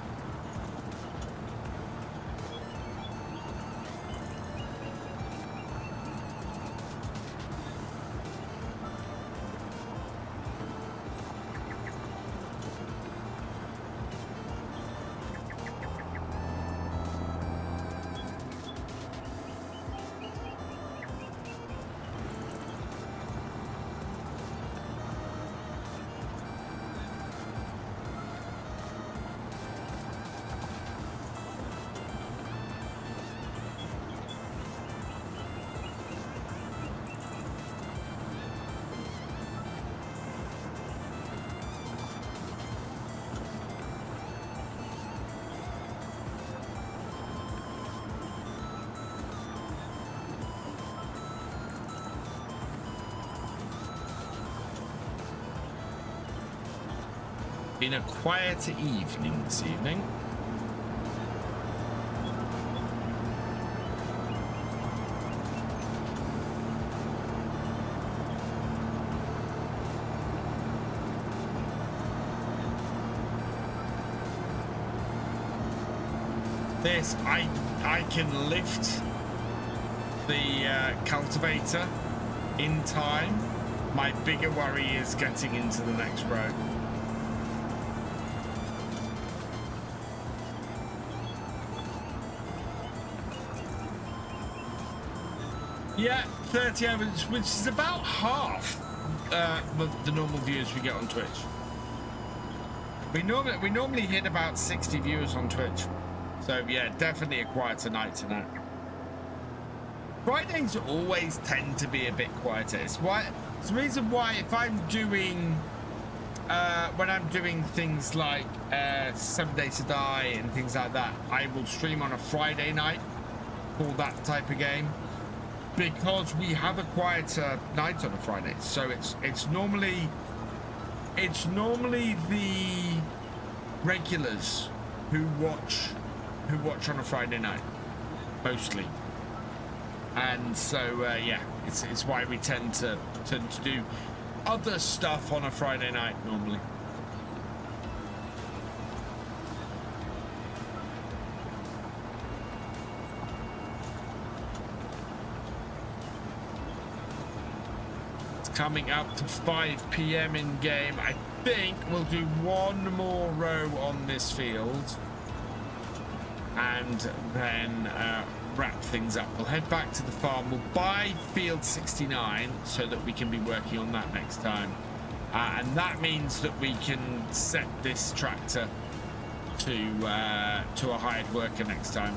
Been a quieter evening this evening. This, I can lift the cultivator in time. My bigger worry is getting into the next row. Yeah, 30 hours, which is about half of the normal viewers we get on Twitch. We normally hit about 60 viewers on Twitch. So yeah, definitely a quieter night tonight. Fridays always tend to be a bit quieter. It's the reason why if I'm doing when I'm doing things like 7 Days to Die and things like that, I will stream on a Friday night for that type of game. Because we have a quieter night on a Friday, so it's normally the regulars who watch on a Friday night, mostly. And so yeah, it's why we tend to do other stuff on a Friday night normally. Coming up to 5 p.m. in game. I think we'll do one more row on this field and then wrap things up. We'll head back to the farm. We'll buy field 69 so that we can be working on that next time, and that means that we can set this tractor to a hired worker next time.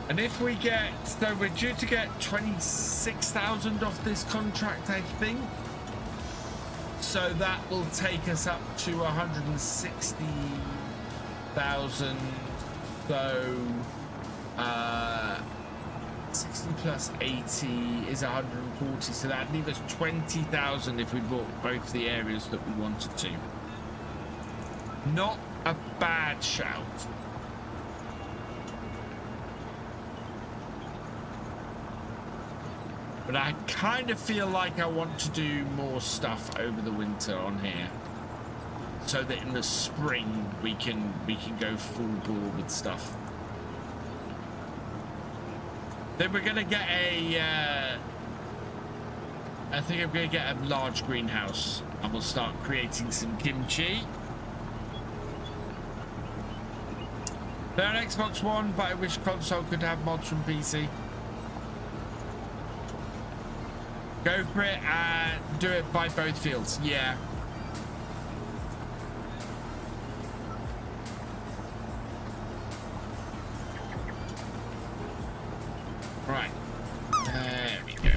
And if we get, so we're due to get 26,000 off this contract, I think. So that will take us up to 160,000. So 60 plus 80 is 140. So that'd leave us 20,000 if we bought both the areas that we wanted to. Not a bad shout. But I kind of feel like I want to do more stuff over the winter on here, so that in the spring we can go full bore with stuff. Then we're gonna get a I think I'm gonna get a large greenhouse and we'll start creating some kimchi. They're an Xbox One, but I wish console could have mods from PC. Go for it and do it by both fields. Yeah. Right. There we go.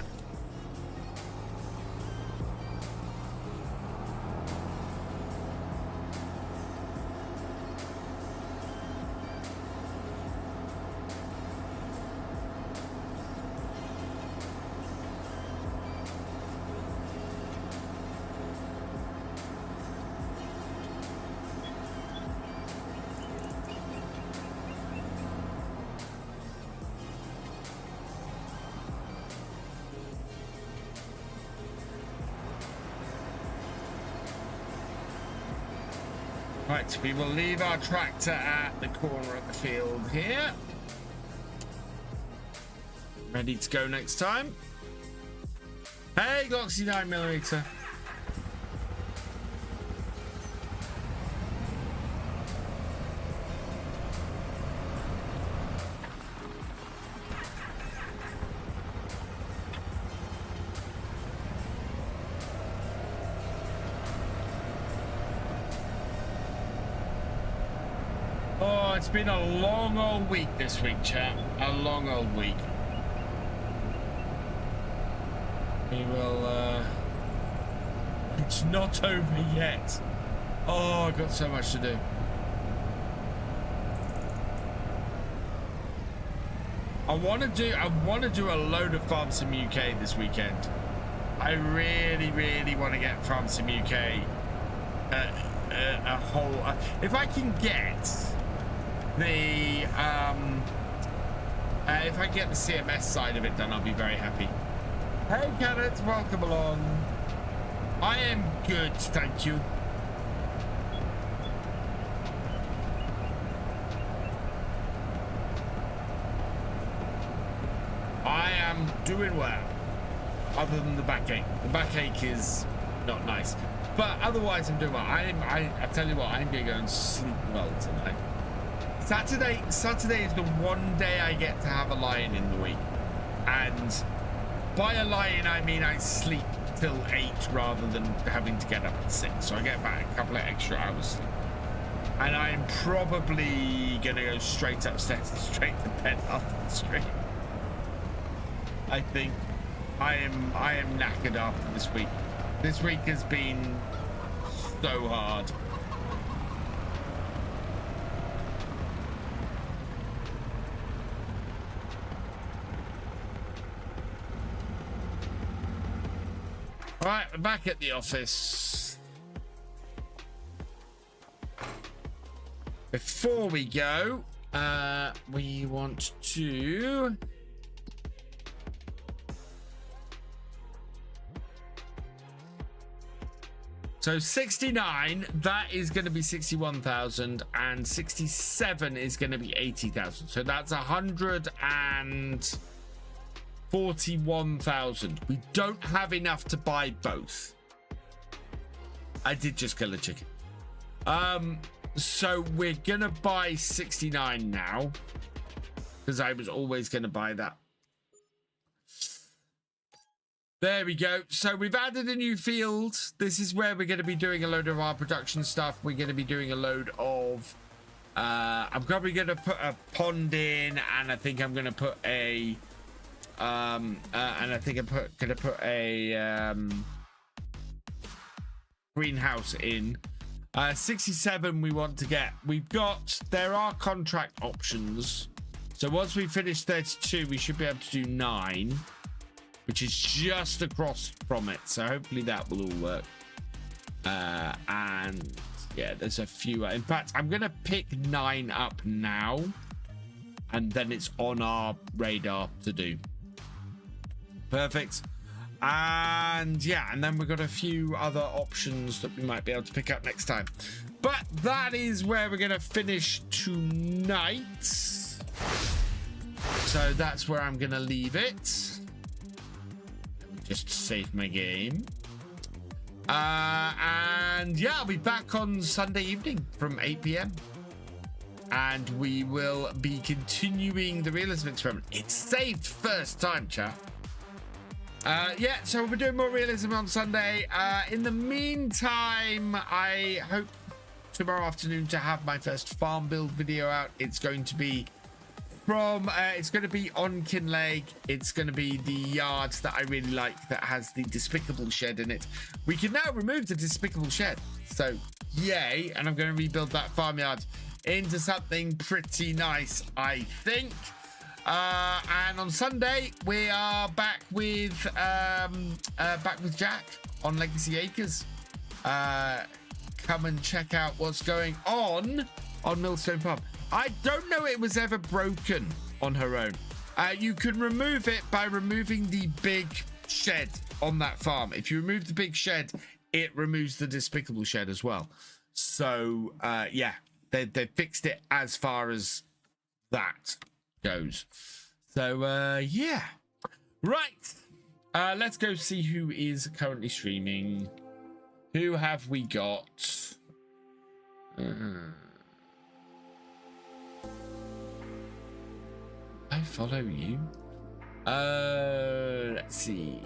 Right, we will leave our tractor at the corner of the field here. Ready to go next time. Hey, Gloxy 9mm. It's been a long old week this week, chat. A long old week. We will, it's not over yet. Oh, I've got so much to do. I want to do a load of Farm Sim UK this weekend. I really want to get Farm Sim UK a whole, if I can get the if I get the CMS side of it done, I'll be very happy. Hey Carrots, welcome along. I am good, thank you. I am doing well, other than the backache. The backache is not nice, but otherwise I'm doing well. I tell you what, I'm gonna go and sleep well tonight. Saturday is the one day I get to have a lie-in in the week, and by a lie-in I mean I sleep till 8 rather than having to get up at 6, so I get back a couple of extra hours sleep. And I'm probably gonna go straight upstairs and straight to bed after the stream. I think I am knackered after this week. This week has been so hard. right, we're back at the office. Before we go, we want to... So 69, that is going to be 61,000, and 67 is going to be 80,000. So that's 141,000. We don't have enough to buy both. I did just kill a chicken. So we're going to buy 69 now, because I was always going to buy that. There we go. So we've added a new field. This is where we're going to be doing a load of our production stuff. We're going to be doing a load of... I'm probably going to put a pond in, and I think I'm going to put a... and I think I'm going to put a greenhouse in. 67 we want to get. There are contract options. So once we finish 32, we should be able to do 9. Which is just across from it. So hopefully that will all work. And yeah, there's a few. In fact, I'm going to pick 9 up now. And then it's on our radar to do. Perfect. And yeah, and then we've got a few other options that we might be able to pick up next time. But that is where we're going to finish tonight. So that's where I'm going to leave it. Just to save my game. And yeah, I'll be back on Sunday evening from 8 p.m. And we will be continuing the realism experiment. It's saved first time, chat. Yeah, so we'll be doing more realism on Sunday. In the meantime, I hope tomorrow afternoon to have my first farm build video out. It's going to be it's going to be on Kinleg. It's going to be the yard that I really like that has the despicable shed in it. We can now remove the despicable shed. So, yay. And I'm going to rebuild that farmyard into something pretty nice, I think. And on Sunday, we are back with Jack on Legacy Acres. Come and check out what's going on Millstone Pub. I don't know it was ever broken on her own. You can remove it by removing the big shed on that farm. If you remove the big shed, it removes the despicable shed as well. So, yeah, they fixed it as far as that goes. So, yeah. Right. Let's go see who is currently streaming. Who have we got? I follow you. Let's see.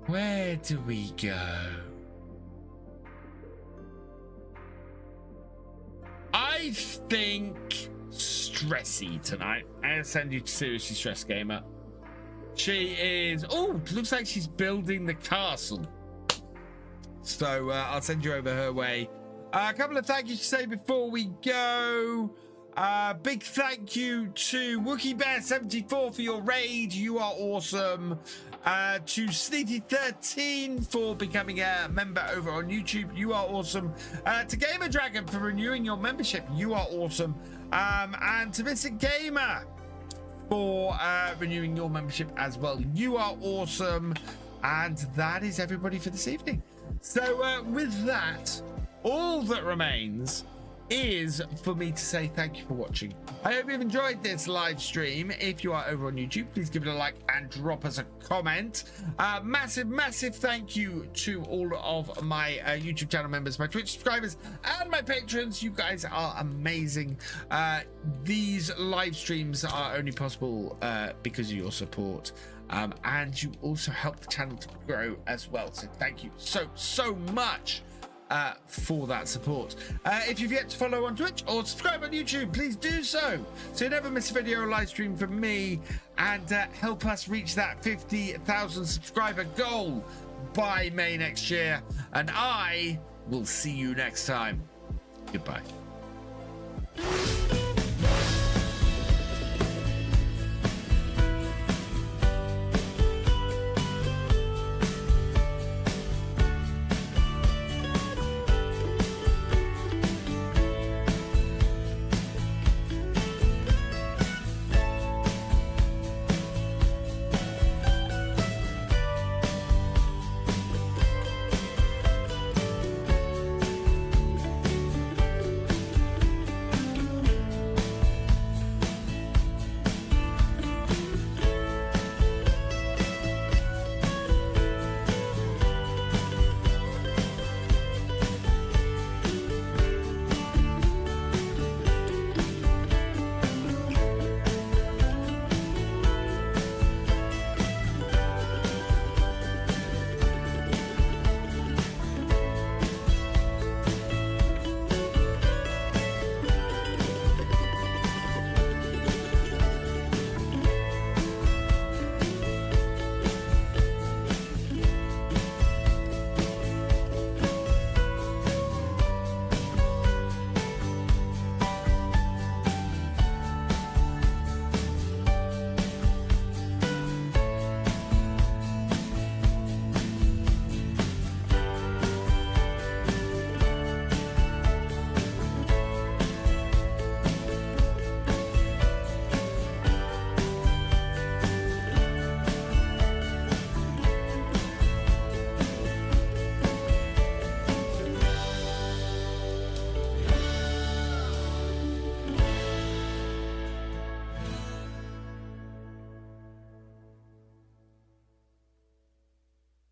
Where do we go? I think Stressy tonight. I'll send you to Seriously Stress Gamer. She is... Oh, looks like she's building the castle. So I'll send you over her way. A couple of thank yous to say before we go. Big thank you to Wookie Bear 74 for your raid. You are awesome. To Sleety13 for becoming a member over on YouTube. You are awesome. To Gamer Dragon for renewing your membership. You are awesome. And to Mystic Gamer for renewing your membership as well. You are awesome. And that is everybody for this evening. So with that, all that remains is for me to say thank you for watching. I hope you've enjoyed this live stream. If you are over on YouTube, please give it a like and drop us a comment. Massive thank you to all of my YouTube channel members, my Twitch subscribers, and my patrons. You guys are amazing. These live streams are only possible because of your support. And you also help the channel to grow as well. So thank you so much for that support. If you've yet to follow on Twitch or subscribe on YouTube, please do so you never miss a video or live stream from me, and help us reach that 50,000 subscriber goal by May next year. And I will see you next time. Goodbye.